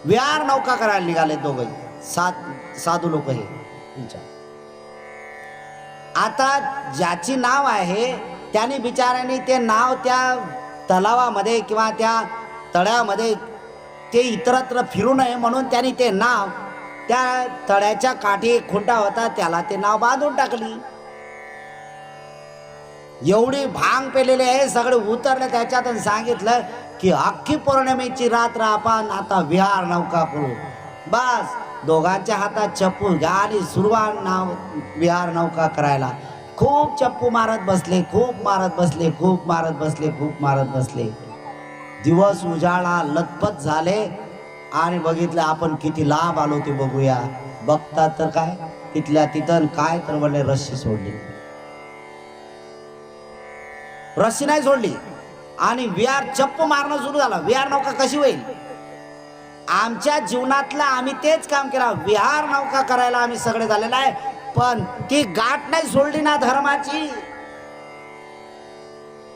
विहार नौका करायला निघाले दोघे साधू लोक हे. आता ज्याची नाव आहे त्याने बिचाऱ्याने ते नाव त्या तलावामध्ये किंवा त्या तळ्यामध्ये ते इतरत्र फिरू नये म्हणून त्यांनी ते नाव त्या तळ्याच्या काठी एक खुंटा होता त्याला ते नाव बांधून टाकली. एवढी भांग पेलेली आहे, सगळे उतरले त्याच्यात आणि सांगितलं की अख्खी पौर्णिमेची रात्र आपण आता विहार नौका करू. बस दोघांच्या हातात चप्पू घ्या आणि सुरुवात नाव विहार नौका करायला. खूप चप्पू मारत बसले, खूप मारत बसले, खूप मारत बसले, खूप मारत बसले. दिवस उजाळा, लथपथ झाले आणि बघितलं आपण किती लांब आलो ते बघूया. बघतात तर काय तिथल्या तिथं काय तर म्हणले रस्सी सोडली. रस्सी नाही सोडली आणि विहार चप्पू मारणं सुरू झाला. विहार नौका कशी होईल? आमच्या जीवनातलं आम्ही तेच काम केलं. विहार नौका करायला आम्ही सगळे झालेलं आहे, पण ती गाठ नाही सोडली ना धर्माची,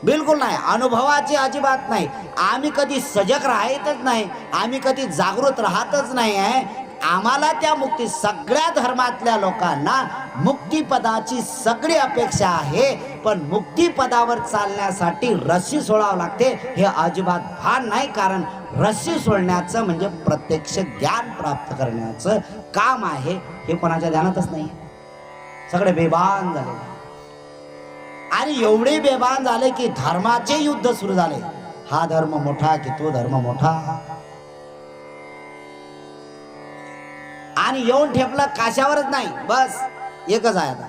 बिलकुल नाही. अनुभवाची अजिबात नाही. आम्ही कधी सजग राहतच नाही, आम्ही कधी जागृत राहतच नाही आहे. आम्हाला त्या मुक्ती, सगळ्या धर्मातल्या लोकांना मुक्तीपदाची सगळी अपेक्षा आहे, पण मुक्तीपदावर चालण्यासाठी रस्सी सोडावं लागते हे अजिबात भान नाही. कारण रस्सी सोडण्याचं म्हणजे प्रत्यक्ष ज्ञान प्राप्त करण्याचं काम आहे, हे कोणाच्या ध्यानातच नाही. सगळे बेभान झाले आणि एवढे बेभान झाले की धर्माचे युद्ध सुरू झाले. हा धर्म मोठा की तो धर्म मोठा, आणि येऊन ठेपलं काशावरच नाही, बस एकच आहे आता.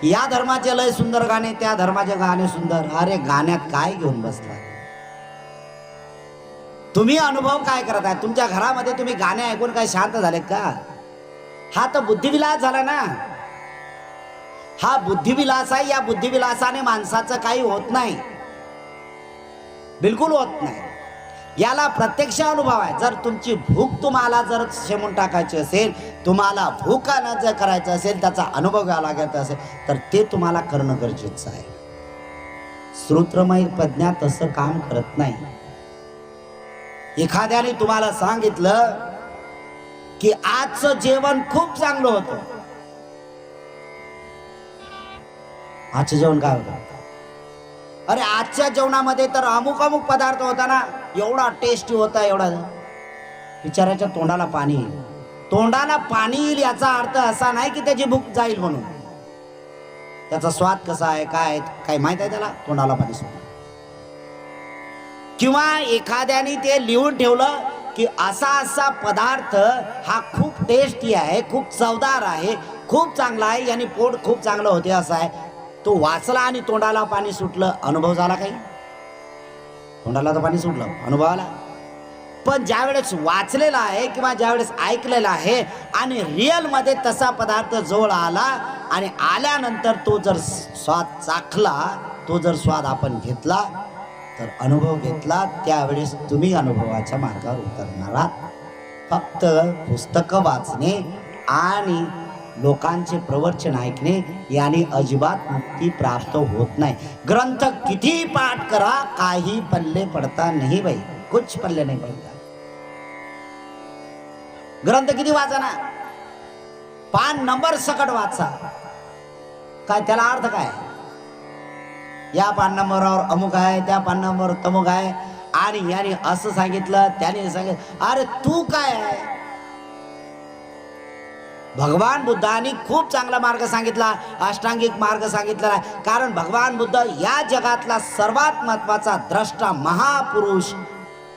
या धर्माचे लय सुंदर गाणे, त्या धर्माचे गाणे सुंदर. अरे गाण्यात काय घेऊन बसला तुम्ही? अनुभव काय करत आहे? तुमच्या घरामध्ये तुम्ही गाणे ऐकून काय शांत झाले का? हा तर बुद्धिविलास झाला ना. हा बुद्धिविलास आहे. या बुद्धिविलासाने माणसाचं काही होत नाही, बिलकुल होत नाही. याला प्रत्यक्ष अनुभव आहे. जर तुमची भूक तुम्हाला जर शेमून टाकायची असेल, तुम्हाला भूकानं जर करायचं असेल, त्याचा अनुभव घ्यावा लागत असेल तर ते तुम्हाला करणं गरजेचं आहे. श्रोत्रमय प्रज्ञा तसं काम करत नाही. एखाद्याने तुम्हाला सांगितलं की आजचं जेवण खूप चांगलं होतं. आजचं जेवण काय होतं? अरे आजच्या जेवणामध्ये तर अमुक अमुक पदार्थ होता ना, एवढा टेस्टी होता, एवढा. बिचाऱ्याच्या तोंडाला पाणी येईल. तोंडाला पाणी येईल याचा अर्थ असा नाही की त्याची भूक जाईल म्हणून. त्याचा स्वाद कसा आहे, काय काय माहित आहे त्याला, तोंडाला पाणी सुटलं. किंवा एखाद्याने ते लिहून ठेवलं की असा असा पदार्थ हा खूप टेस्टी आहे, खूप चवदार आहे, खूप चांगला आहे, याने पोट खूप चांगलं होते असं आहे. तो वाचला आणि तोंडाला पाणी सुटलं. अनुभव झाला काही? तोंडाला तर पाणी सुटलं, अनुभव आला. पण ज्या वेळेस वाचलेला आहे किंवा ज्या वेळेस ऐकलेला आहे आणि रिअल मध्ये तसा पदार्थ जवळ आला आणि आल्यानंतर तो जर स्वाद चाखला, तो जर स्वाद आपण घेतला, तर अनुभव घेतला, त्यावेळेस तुम्ही अनुभवाच्या मार्गावर उतरणार आहात. फक्त पुस्तकं वाचणे आणि लोकांचे प्रवचन ऐकणे याने अजिबात मुक्ती प्राप्त होत नाही. ग्रंथ किती पाठ करा, काही पल्ले पडता नाही बाई, कुछ पल्ले नाही पडता. ग्रंथ किती वाचा ना, पान नंबर सकट वाचा, काय त्याला अर्थ काय? या पान नंबरवर अमुक आहे, त्या पान नंबरवर तमुक आहे, आणि याने असं सांगितलं, त्याने सांगितलं. अरे तू काय आहे? भगवान बुद्धांनी खूप चांगला मार्ग सांगितला, अष्टांगिक मार्ग सांगितलेला आहे. कारण भगवान बुद्ध या जगातला सर्वात महत्वाचा द्रष्टा महापुरुष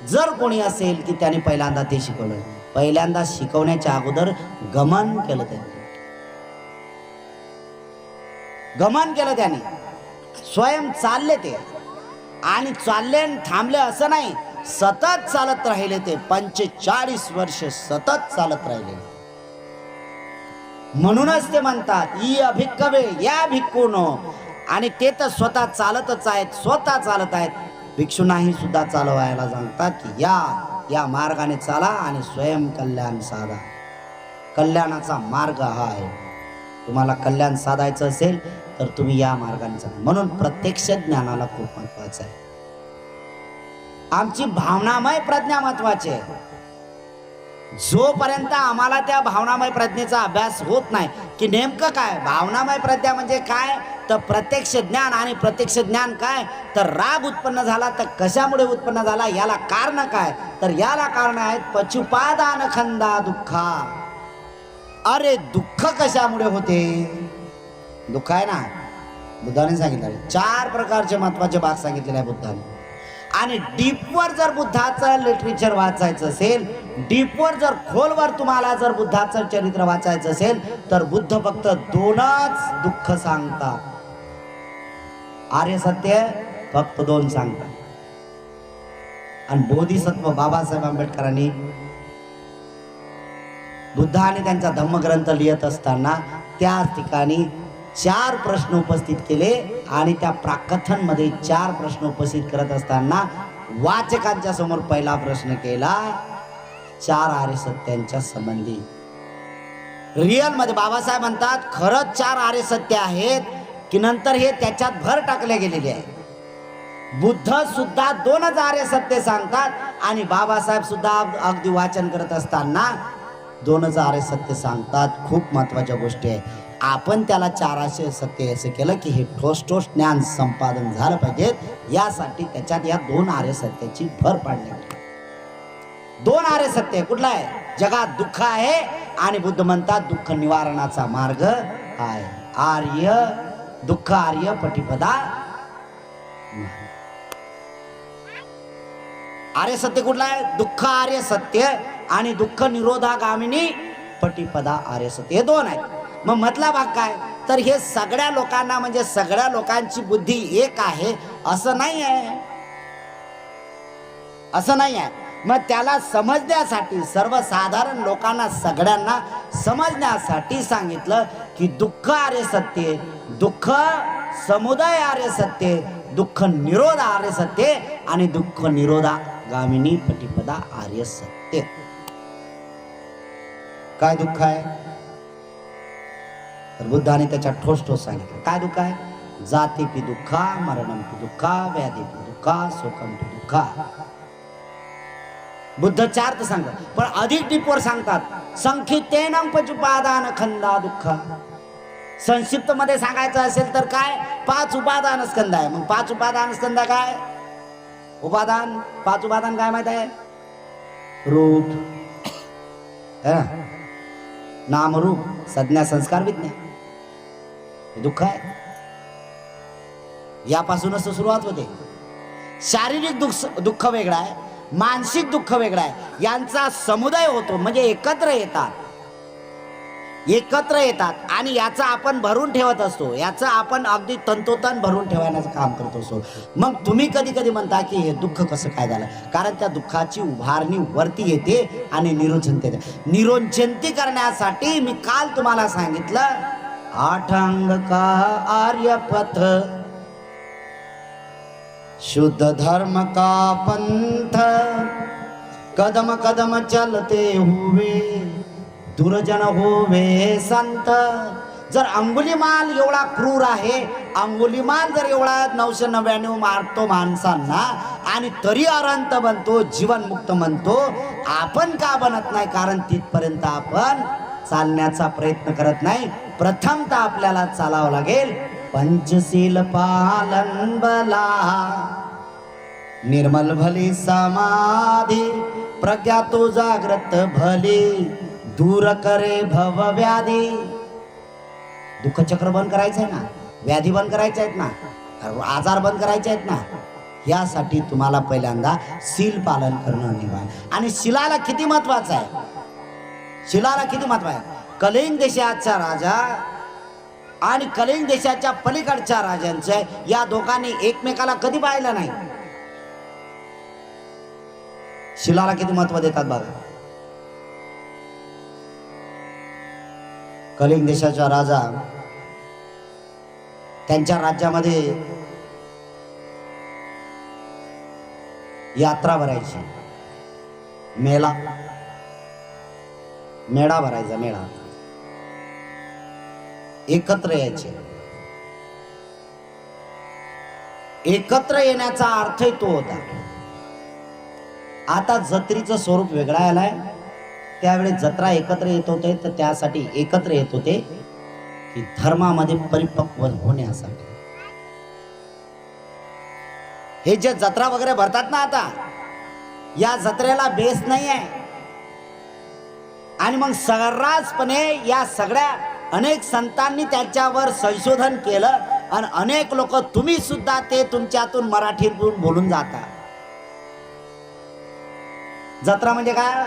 जर कोणी असेल की त्याने पहिल्यांदा ते शिकवलं. पहिल्यांदा शिकवण्याच्या अगोदर गमन केलं त्यांनी, गमन केलं त्यांनी. स्वयं चालले ते, आणि चालले थांबले असं नाही, सतत चालत राहिले ते. 45 वर्ष सतत चालत राहिले. म्हणूनच ते म्हणतात ई अभिक्कवे या भिक्खूनो. आणि ते तर स्वतः चालतच आहेत, स्वतः चालत आहेत. भिक्षूंनाही सुद्धा चालवायला सांगतात की या मार्गाने चाला आणि स्वयं कल्याण साधा. कल्याणाचा मार्ग हा आहे. तुम्हाला कल्याण साधायचं असेल तर तुम्ही या मार्गाने चाला. म्हणून प्रत्यक्ष ज्ञानाला खूप महत्वाचं आहे. आमची भावनामय प्रज्ञा महत्वाची आहे. जोपर्यंत आम्हाला त्या भावनामय प्रज्ञेचा अभ्यास होत नाही की नेमकं काय भावनामय प्रज्ञा म्हणजे काय, तर प्रत्यक्ष ज्ञान. आणि प्रत्यक्ष ज्ञान काय, तर राग उत्पन्न झाला तर कशामुळे उत्पन्न झाला, याला कारण काय, तर याला कारण आहेत पशुपादान खंदा दुःखा. अरे दुःख कशामुळे होते? दुःख आहे ना, बुद्धाने सांगितलं 4 प्रकारचे महत्वाचे भाग सांगितलेले आहे बुद्धाने. आणि डीपवर जर बुद्धाचं लिटरेचर वाचायचं असेल, डीपवर जर खोलवर तुम्हाला जर बुद्धाचं चरित्र वाचायचं असेल, तर बुद्ध फक्त 2च दुःख सांगतात. आर्य सत्य फक्त 2 सांगतात. आणि बोधिसत्व बाबासाहेब आंबेडकरांनी बुद्धाने त्यांचा धम्मग्रंथ लिहित असताना त्याच ठिकाणी 4 प्रश्न उपस्थित केले. आणि त्या प्राकथन मध्ये 4 प्रश्न उपस्थित करत असताना वाचकांच्या समोर पहिला प्रश्न केला 4 आर्य सत्यांच्या संबंधी. रिअल मध्ये बाबासाहेब म्हणतात खरंच 4 आर्य सत्य आहेत की नंतर हे त्याच्यात भर टाकले गेलेले आहे. बुद्ध सुद्धा 2च आर्य सत्य सांगतात आणि बाबासाहेब सुद्धा अगदी वाचन करत असताना 2च आर्य सत्य सांगतात. खूप महत्वाच्या गोष्टी आहे. आपण त्याला 4 आर्य सत्य असं केलं की हे ठोस ज्ञान संपादन झालं पाहिजे, यासाठी त्याच्यात या 2 आर्य सत्याची भर पाडली. 2 आर्य सत्य कुठला आहे? जगात दुःख आहे आणि बुद्ध म्हणतात दुःख निवारणाचा मार्ग आहे. आर्य दुःख आर्य पटिपदा. आर्य सत्य कुठला आहे? दुःख आर्य सत्य आणि दुःख निरोधागामिनी पटिपदा आर्य सत्य, हे 2 आहेत. मग मधला भाग काय, तर हे सगळ्या लोकांना म्हणजे सगळ्या लोकांची बुद्धी एक आहे असं नाही आहे, असं नाही आहे. मग त्याला समजण्यासाठी सर्वसाधारण लोकांना सगळ्यांना समजण्यासाठी सांगितलं की दुःख आर्य सत्य, दुःख समुदाय आर्य सत्य, दुःख निरोध आर्य सत्य आणि दुःख निरोधागामिनी पटिपदा आर्य सत्य. काय दुःख आहे? तर बुद्धाने त्याच्या ठोस सांगितलं. काय दुःख आहे? जातीपि दुःखा, मरणमपि दुःखा, व्याधीपि दुःखा, शोकमपि दुःखा. बुद्ध चार तर सांगतात, पण अधिक डीपवर सांगतात संखितेनं पचुपादान खंदा दुःख. संक्षिप्त मध्ये सांगायचं असेल तर काय, 5 उपादान स्कंद आहे. मग 5 उपादान स्कंद काय? उपादान 5 उपादान काय माहित आहे? रूप, नाम रूप, संज्ञा संस्कार विज्ञान. हे दुःख आहे. यापासूनच सुरुवात होते. शारीरिक दुःख वेगळा आहे, मानसिक दुःख वेगळा आहे. यांचा समुदाय होतो म्हणजे एकत्र येतात आणि याचा आपण भरून ठेवत असतो. याचं आपण अगदी तंतोतंत भरून ठेवण्याचं काम करत असतो. मग तुम्ही कधी कधी म्हणता की हे दुःख कसं काय झालं? कारण त्या दुःखाची उभारणी वरती येते आणि निरोचनती करण्यासाठी मी काल तुम्हाला सांगितलं 8 अंग का आर्यपथ, शुद्ध धर्म का पंथ, कदम कदम चलते हुए दुर्जन होवे संत. जर अंगुलीमाल एवढा क्रूर आहे, अंगुलीमाल जर एवढा 999 मारतो माणसांना आणि तरी अरंत बनतो, जीवनमुक्त म्हणतो, आपण का बनत नाही? कारण तिथपर्यंत आपण चालण्याचा प्रयत्न करत नाही. प्रथमतः आपल्याला चालावं लागेल पंचशील पालन बला, निर्मल भली समाधी, प्रज्ञा तो जागृत भली, दूर करे भव व्याधी. दुःख चक्र बंद करायचं आहे ना, व्याधी बंद करायच्या आहेत ना, आजार बंद करायचे आहेत ना. यासाठी तुम्हाला पहिल्यांदा शील पालन करणं अनिवार्य. आणि शिलाला किती महत्वाचं आहे, शिलाला किती महत्व आहे. कलिंग देशाचा राजा आणि कलिंग देशाच्या पलीकडच्या राजांचं, या दोघांनी एकमेकाला कधी पाहिलं नाही. शिलाला किती महत्व देतात बघा. कलिंग देशाचा राजा, त्यांच्या राज्यामध्ये यात्रा भरायची, मेळा भरायचा. मेळा एकत्र यायचे. एकत्र येण्याचा अर्थही तो होता. आता जत्रेचं स्वरूप वेगळा आलाय. त्यावेळी जत्रा एकत्र येत होते, तर त्यासाठी एकत्र येत होते की धर्मामध्ये परिपक्व होण्यासाठी. हे जे जत्रा वगैरे भरतात ना आता, या जत्रेला बेस नाही आहे. आणि मग सर्रासपणे या सगळ्या अनेक संतांनी त्याच्यावर संशोधन केलं आणि अनेक लोक, तुम्ही सुद्धा ते तुमच्यातून मराठीतून बोलून जाता. जत्रा म्हणजे काय?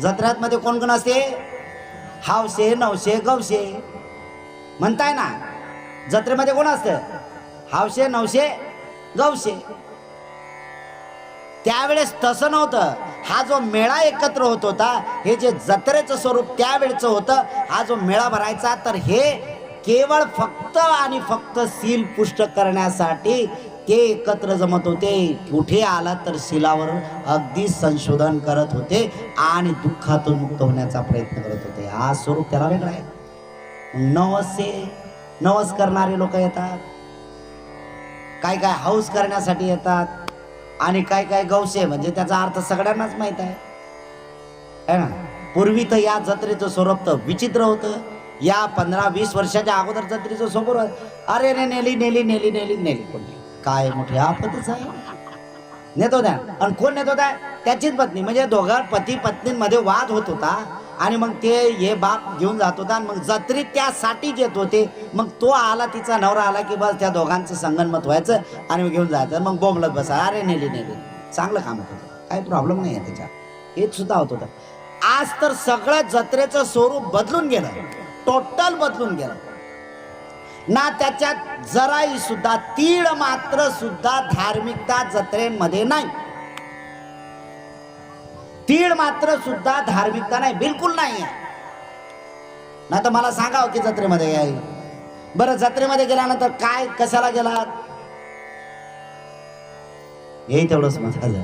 जत्रेत मध्ये कोण कोण असते? हावशे, नवशे, गवशे म्हणताय ना. जत्रेमध्ये कोण असतं? हावशे, नवशे, गवशे. त्यावेळेस तसं नव्हतं. हा जो मेळा एकत्र होत होता, हे जे जत्रेचं स्वरूप त्यावेळेचं होतं, हा जो मेळा भरायचा, तर हे केवळ फक्त आणि फक्त शील पुष्ट करण्यासाठी ते एकत्र जमत होते. कुठे आला तर शिलावर अगदी संशोधन करत होते आणि दुःखातून मुक्त होण्याचा प्रयत्न करत होते. हा स्वरूप त्याला वेगळा आहे. नवस करणारे लोक येतात, काय काय हौस करण्यासाठी येतात, आणि काय काय गवशे, म्हणजे त्याचा अर्थ सगळ्यांनाच माहित आहे ना. पूर्वी तर या जत्रेचं स्वरूप तर विचित्र होतं. या 15-20 वर्षाच्या अगोदर जत्रेचं स्वरूप, अरे रे नेली नेली नेली नेली नेली, कोणी काय मोठी आपतच आहे. नेत होत्या, आणि कोण नेत होता? त्याचीच पत्नी. म्हणजे दोघं पती पत्नींमध्ये वाद होत होता आणि मग ते हे बाप घेऊन जात होता. मग जत्रेत त्यासाठीच येत होते. मग तो आला, तिचा नवरा आला की बस त्या दोघांचं संगनमत व्हायचं आणि मग घेऊन जायचं. मग बोंबलत बसा, अरे नेली नेली. चांगलं काम होत होतं, काही प्रॉब्लेम नाही आहे त्याच्यात. हेच सुद्धा होत होतं. आज तर सगळं जत्रेचं स्वरूप बदलून गेलं, टोटल बदलून गेलं ना. त्याच्यात जराही सुद्धा तीळ मात्र सुद्धा धार्मिकता जत्रेमध्ये नाही. तीळ मात्र सुद्धा धार्मिकता नाही, बिलकुल नाही आहे. ना तर मला सांगावं की जत्रेमध्ये आहे. बरं, जत्रेमध्ये गेल्यानंतर काय, कशाला गेलात? हे तेवढंच म्हटलं.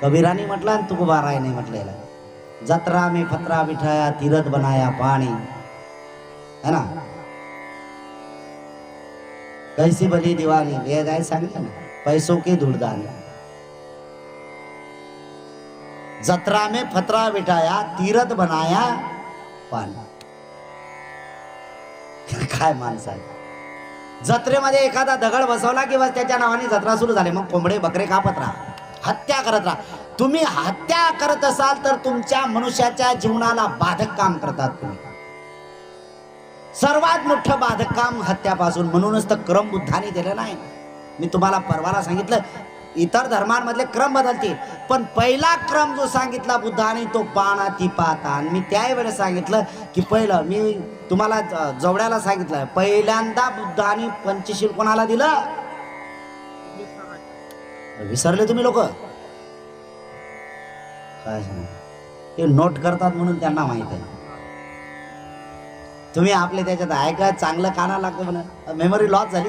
कबीरानी म्हटलं आणि तुकोबारायने म्हटलेलं, जत्रा में फतरा बिठाया, तीरथ बनाया पाणी, है ना. कैसी भली दीवानी, हे काय सांगितलं ना, पैसों की धूड़दानी. जत्रा में फतरा बिठाया तीरथ बनाया पान. काय माणसं आहे. जत्रेमध्ये एखादा दगड बसवला की बस त्याच्या नावाने जत्रा सुरू झाली. मग कोंबडे बकरे कापत राहा, हत्या करत राहा. तुम्ही हत्या करत असाल तर तुमच्या मनुष्याच्या जीवनाला बाधक काम करतात तुम्ही. सर्वात मोठं बाधक काम हत्यापासून. म्हणूनच तर क्रम बुद्धाने दिलेला नाही. मी तुम्हाला परवाला सांगितलं इतर धर्मांमधले क्रम बदलतील, पण पहिला क्रम जो सांगितला बुद्धाने तो पानाती पाता. आणि मी त्यावेळेस सांगितलं की पहिलं मी तुम्हाला जवड्याला सांगितलं पहिल्यांदा बुद्धाने पंचशील कोणाला दिलं. विसरले तुम्ही लोक काय सांग. ते नोट करतात म्हणून त्यांना माहित आहे. तुम्ही आपले त्याच्यात ऐका चांगलं काना लागतं म्हणा. मेमरी लॉस झाली.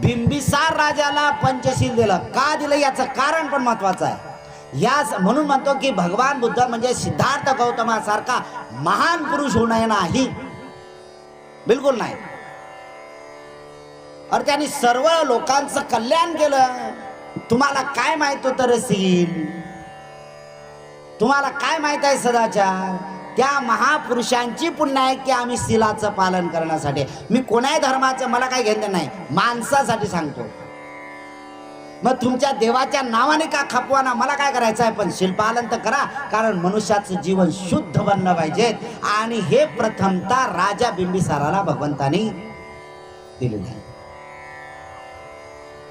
बिंबिसार राजाला पंचशील दिलं. का दिलं याचं कारण पण महत्वाचं आहे. याच म्हणून म्हणतो की भगवान बुद्ध म्हणजे सिद्धार्थ गौतमासारखा महान पुरुष होणं नाही, बिलकुल नाही. और त्यांनी सर्व लोकांचं कल्याण केलं. तुम्हाला काय माहित होतं रसील, तुम्हाला काय माहित आहे सदाचार. त्या महापुरुषांची पुण्य आहे की आम्ही शिलाचं पालन करण्यासाठी. मी कोणाही धर्माचं मला काही घेणं नाही, माणसासाठी सांगतो. मग तुमच्या देवाच्या नावाने का खपवाना, मला काय करायचं आहे. पण शिलपालन तर करा, कारण मनुष्याचं जीवन शुद्ध बनलं पाहिजे. आणि हे प्रथमतः राजा बिंबिसाराला भगवंतानी दिलेलं आहे.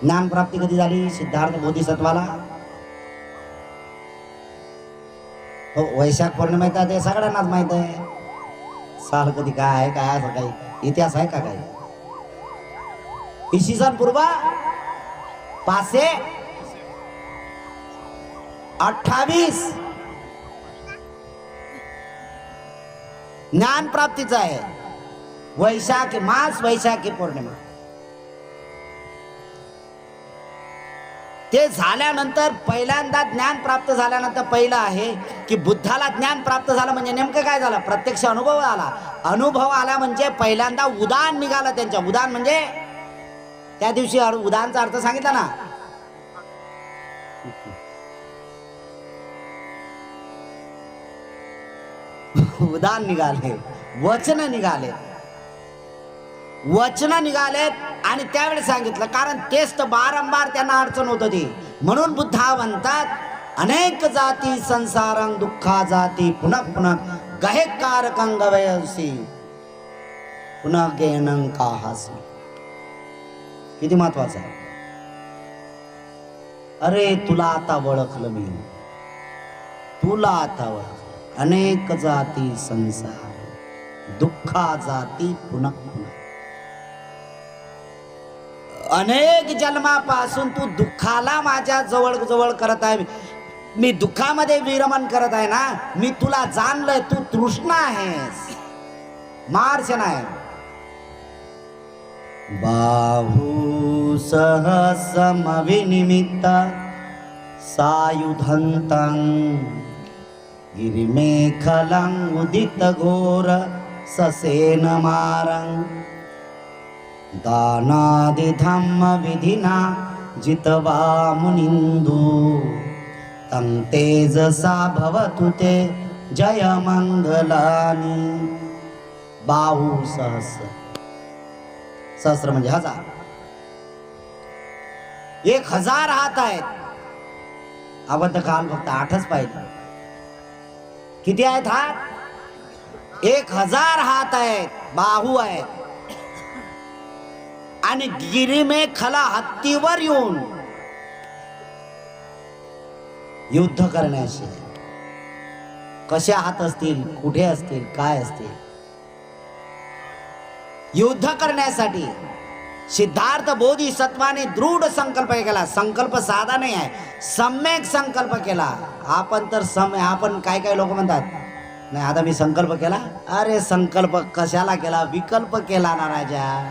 ज्ञान प्राप्ती कधी झाली सिद्धार्थ बोधिसत्वाला. हो, वैशाख पौर्णिमा येतात ते सगळ्यांनाच माहित आहे. साल कधी काय आहे, काय असं काही इतिहास आहे का काही. इसवी सन पूर्व 528 ज्ञान प्राप्तीचा आहे. वैशाख मास वैशाखी पौर्णिमा. ते झाल्यानंतर पहिल्यांदा ज्ञान प्राप्त झाल्यानंतर पहिलं आहे की बुद्धाला ज्ञान प्राप्त झालं म्हणजे नेमकं काय झालं. प्रत्यक्ष अनुभव आला. अनुभव आला म्हणजे पहिल्यांदा उदान निघालं त्यांच्या. उदान म्हणजे त्या दिवशी उदानचा अर्थ सांगितला ना. उदान निघाले, वचन निघाले, वचन निघालेत. आणि त्यावेळेस सांगितलं कारण तेच तर बारंबार त्यांना अडचण होत होती. म्हणून बुद्धा म्हणतात अनेक जाती संसारं दुःखा जाती पुनः पुनः गहे कारकं गवयसी पुनः गेनं काहासी. किती महत्वाचं आहे. अरे तुला आता ओळखलं मी, तुला आता ओळखलं. अनेक जाती संसार दुःखा जाती पुनः पुनः. अनेक जन्मापासून तू दुःखाला माझ्या जवळ जवळ करत आहे. मी दुःखामध्ये विरमण करत आहे ना. मी तुला जाणलंय, तू तृष्णा आहेस, मार्श नाही. बाहू सहसमविनिमित्त सायुधन्तं गिरिमेखलं उदित घोर ससेन मारं. दानादि धम्म विधिना जितवा मुनिंदु तं तेजसा भवतु ते जय मंगलानि. बाहू सहस्र. सहस्र म्हणजे 1000. 1000 हात आहेत. अबद्ध काल फक्त 8च पाहिजे. किती आहेत हात. 1000 हात आहेत, बाहू आहेत. आणि गिरिमेखला हत्तीवर येऊन युद्ध करण्याचे. कशा हात असतील, कुठे असतील, काय असतील. युद्ध करण्यासाठी सिद्धार्थ बोधिसत्वाने दृढ संकल्प केला. संकल्प साधा नाही आहे, सम्यक संकल्प केला. आपण तर आपण काय लोक म्हणतात नाही आता मी संकल्प केला. अरे संकल्प कशाला केला, विकल्प केला ना राजा.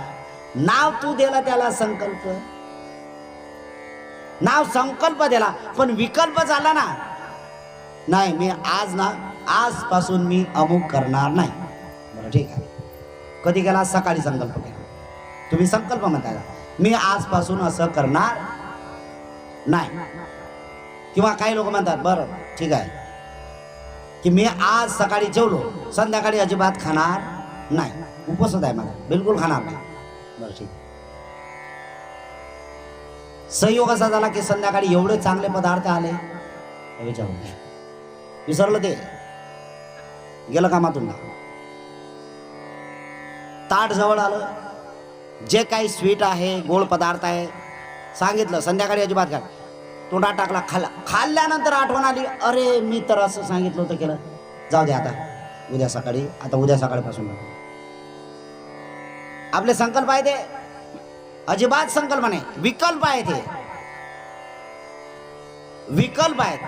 नाव तू दिला त्याला संकल्प, नाव संकल्प दिला, पण विकल्प झाला ना. नाही मी आजपासून मी अमुक करणार नाही. बरं ठीक आहे. कधी केला, सकाळी संकल्प केला. तुम्ही संकल्प म्हणताय मी आजपासून असं करणार नाही. किंवा काही लोक म्हणतात बरं ठीक आहे की मी आज सकाळी जेवलो, संध्याकाळी अजिबात खाणार नाही, उपवासच आहे माझा, बिलकुल खाणार नाही. बरं ठीक. संयोग असा झाला की संध्याकाळी एवढे चांगले पदार्थ आले, विसरलं ते, गेलं कामातून. ताट जवळ आलं, जे काही स्वीट आहे, गोड पदार्थ आहे, सांगितलं संध्याकाळी अजिबात खा. तोंडात टाकला, खाल्ला. खाल्ल्यानंतर आठवण आली, अरे मी तर असं सांगितलं होतं, केलं, जाऊ दे आता उद्या सकाळी, आता उद्या सकाळपासून. आपले संकल्प आहे ते अजिबात संकल्प नाही, विकल्प आहे ते, विकल्प आहेत.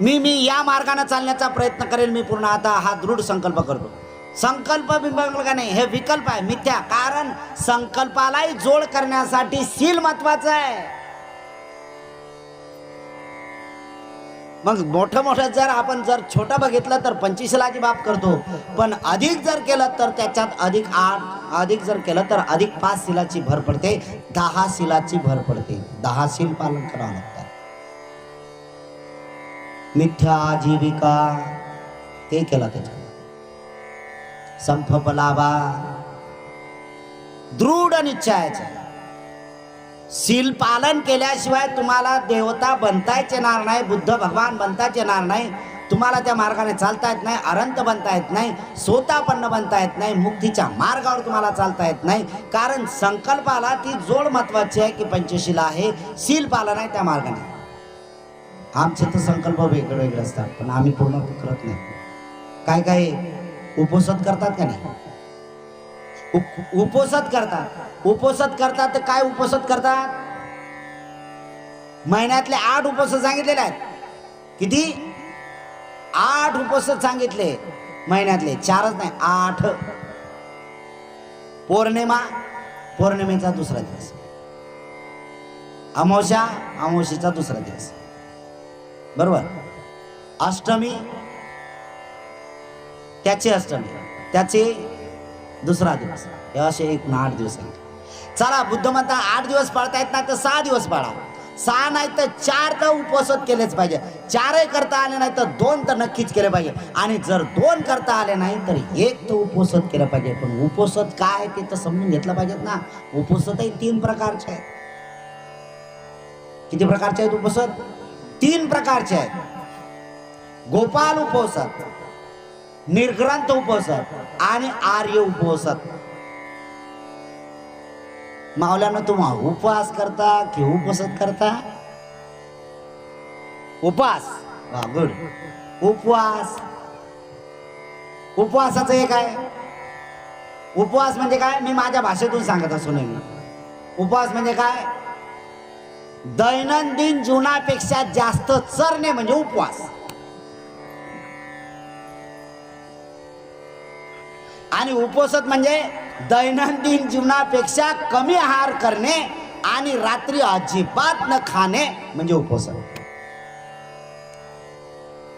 मी या मार्गाने चालण्याचा प्रयत्न करेल, मी पूर्ण आता हा दृढ संकल्प करतो. संकल्प बिंबल का नाही, हे विकल्प आहे, मिथ्या. कारण संकल्पालाही जोड करण्यासाठी शील महत्वाचं आहे. मग मोठं जर आपण जर छोटं बघितलं तर 25 बाप करतो, पण अधिक जर केलं तर त्याच्यात अधिक 8, अधिक जर केलं तर अधिक 5 शीलाची भर पडते, 10 शीलाची भर पडते. 10 शील पालन करावं लागतं. मिथ्या आजीविका ते केला, त्याच्यात संफलावा दृढ निश्चयाचा. शील पालन केल्याशिवाय तुम्हाला देवता बनताच येणार नाही, बुद्ध भगवान बनताच येणार नाही, तुम्हाला त्या मार्गाने चालता येत नाही, अनंत बनता येत नाही, स्वतःपन्न बनता येत नाही, मुक्तीच्या मार्गावर तुम्हाला चालता येत नाही. कारण संकल्पाला ती जोड महत्वाची आहे की पंचशील आहे, शील पालन आहे त्या मार्गाने. आमचे तर संकल्प वेगळे असतात, पण आम्ही पूर्ण करत नाही. काय काय उपोषण करतात का नाही, उपोषण करतात तर काय उपोषण करतात, महिन्यातले 8 उपवास सांगितलेले आहेत. किती? 8 उपवास सांगितले महिन्यातले, 4च नाही 8. पौर्णिमा, पौर्णिमेचा दुसरा दिवस, अमावस्या, अमावस्येचा दुसरा दिवस, बरोबर. अष्टमी, त्याची अष्टमी, त्याचे दुसरा दिवस, हे असे एकूण 8 दिवस आहेत. चला, बुद्ध म्हणता 8 दिवस पाळता येत नाही तर 6 दिवस पाळा, 6 नाही तर 4 तर उपवास केलेच पाहिजे. 4ही करता आले नाही तर 2 तर नक्कीच केले पाहिजे, आणि जर 2 करता आले नाही तर 1 तर उपवास केलं पाहिजे. पण उपवास काय ते तर समजून घेतलं पाहिजेत ना. उपवासही 3 प्रकारचे आहेत. किती प्रकारचे आहेत उपवास? 3 प्रकारचे आहेत. गोपाल उपवास, निर्ग्रंथ उपवास आणि आर्य उपवास. मावल्यानं तुम्हा उपवास करता की उपवास करता? उपवास. वा, गुड. उपवास, उपवासाचं एक आहे. उपवास म्हणजे काय, मी माझ्या भाषेतून सांगत असो नेहमी. उपवास म्हणजे काय, दैनंदिन जीवनापेक्षा जास्त चरणे म्हणजे उपवास. आणि उपवास म्हणजे दैनंदिन जीवनापेक्षा कमी आहार करणे आणि रात्री अजिबात न खाणे म्हणजे उपवास.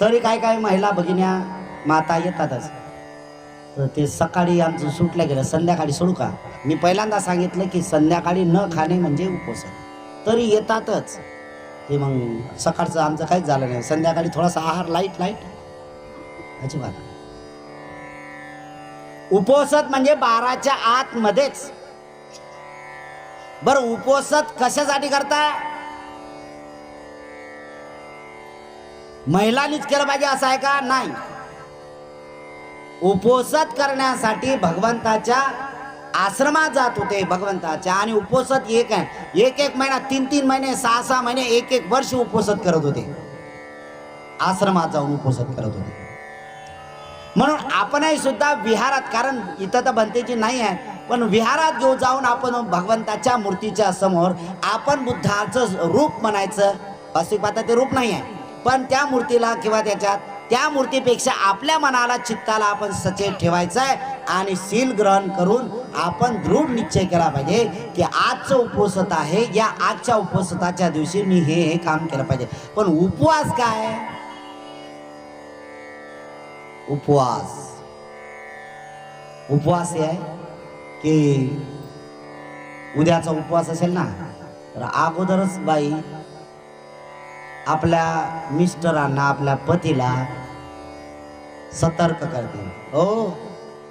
तरी काय काय महिला भगिन्या माता येतातच, तर ते सकाळी आमचं सुटल्या गेलं, संध्याकाळी सोडू का? मी पहिल्यांदा सांगितलं की संध्याकाळी न खाणे म्हणजे उपवास, तरी येतातच ते. मग सकाळचं आमचं काहीच झालं नाही, संध्याकाळी थोडासा आहार लाईट अजिबात. उपवास म्हणजे 12च्या आत मध्येच. बरं, उपवास कशासाठी करता? महिलांनीच केलं पाहिजे असं आहे का? नाही. उपवास करण्यासाठी भगवंताच्या आश्रमात जात होते भगवंताच्या, आणि उपवास एक आहे, 1 महिना, 3 महिने, 6 महिने, 1 वर्ष उपवास करत होते. आश्रमात जाऊन उपवास करत होते. म्हणून आपणही सुद्धा विहारात, कारण इथं तर बनतेची नाही आहे, पण विहारात घेऊन जाऊन आपण भगवंताच्या मूर्तीच्या समोर आपण बुद्धाचं रूप म्हणायचं. अस्तित्वात ते रूप नाही आहे, पण त्या मूर्तीला किंवा त्या मूर्तीपेक्षा आपल्या मनाला, चित्ताला आपण सचेत ठेवायचं आहे, आणि शील ग्रहण करून आपण दृढ निश्चय केला पाहिजे की आजचं उपवास आहे, या आजच्या उपवासाच्या दिवशी मी हे काम केलं पाहिजे. पण उपवास काय? उपवास हे आहे की उद्याचा उपवास असेल ना, तर अगोदरच बाई आपल्या मिस्टरांना आपल्या पतीला सतर्क करते, हो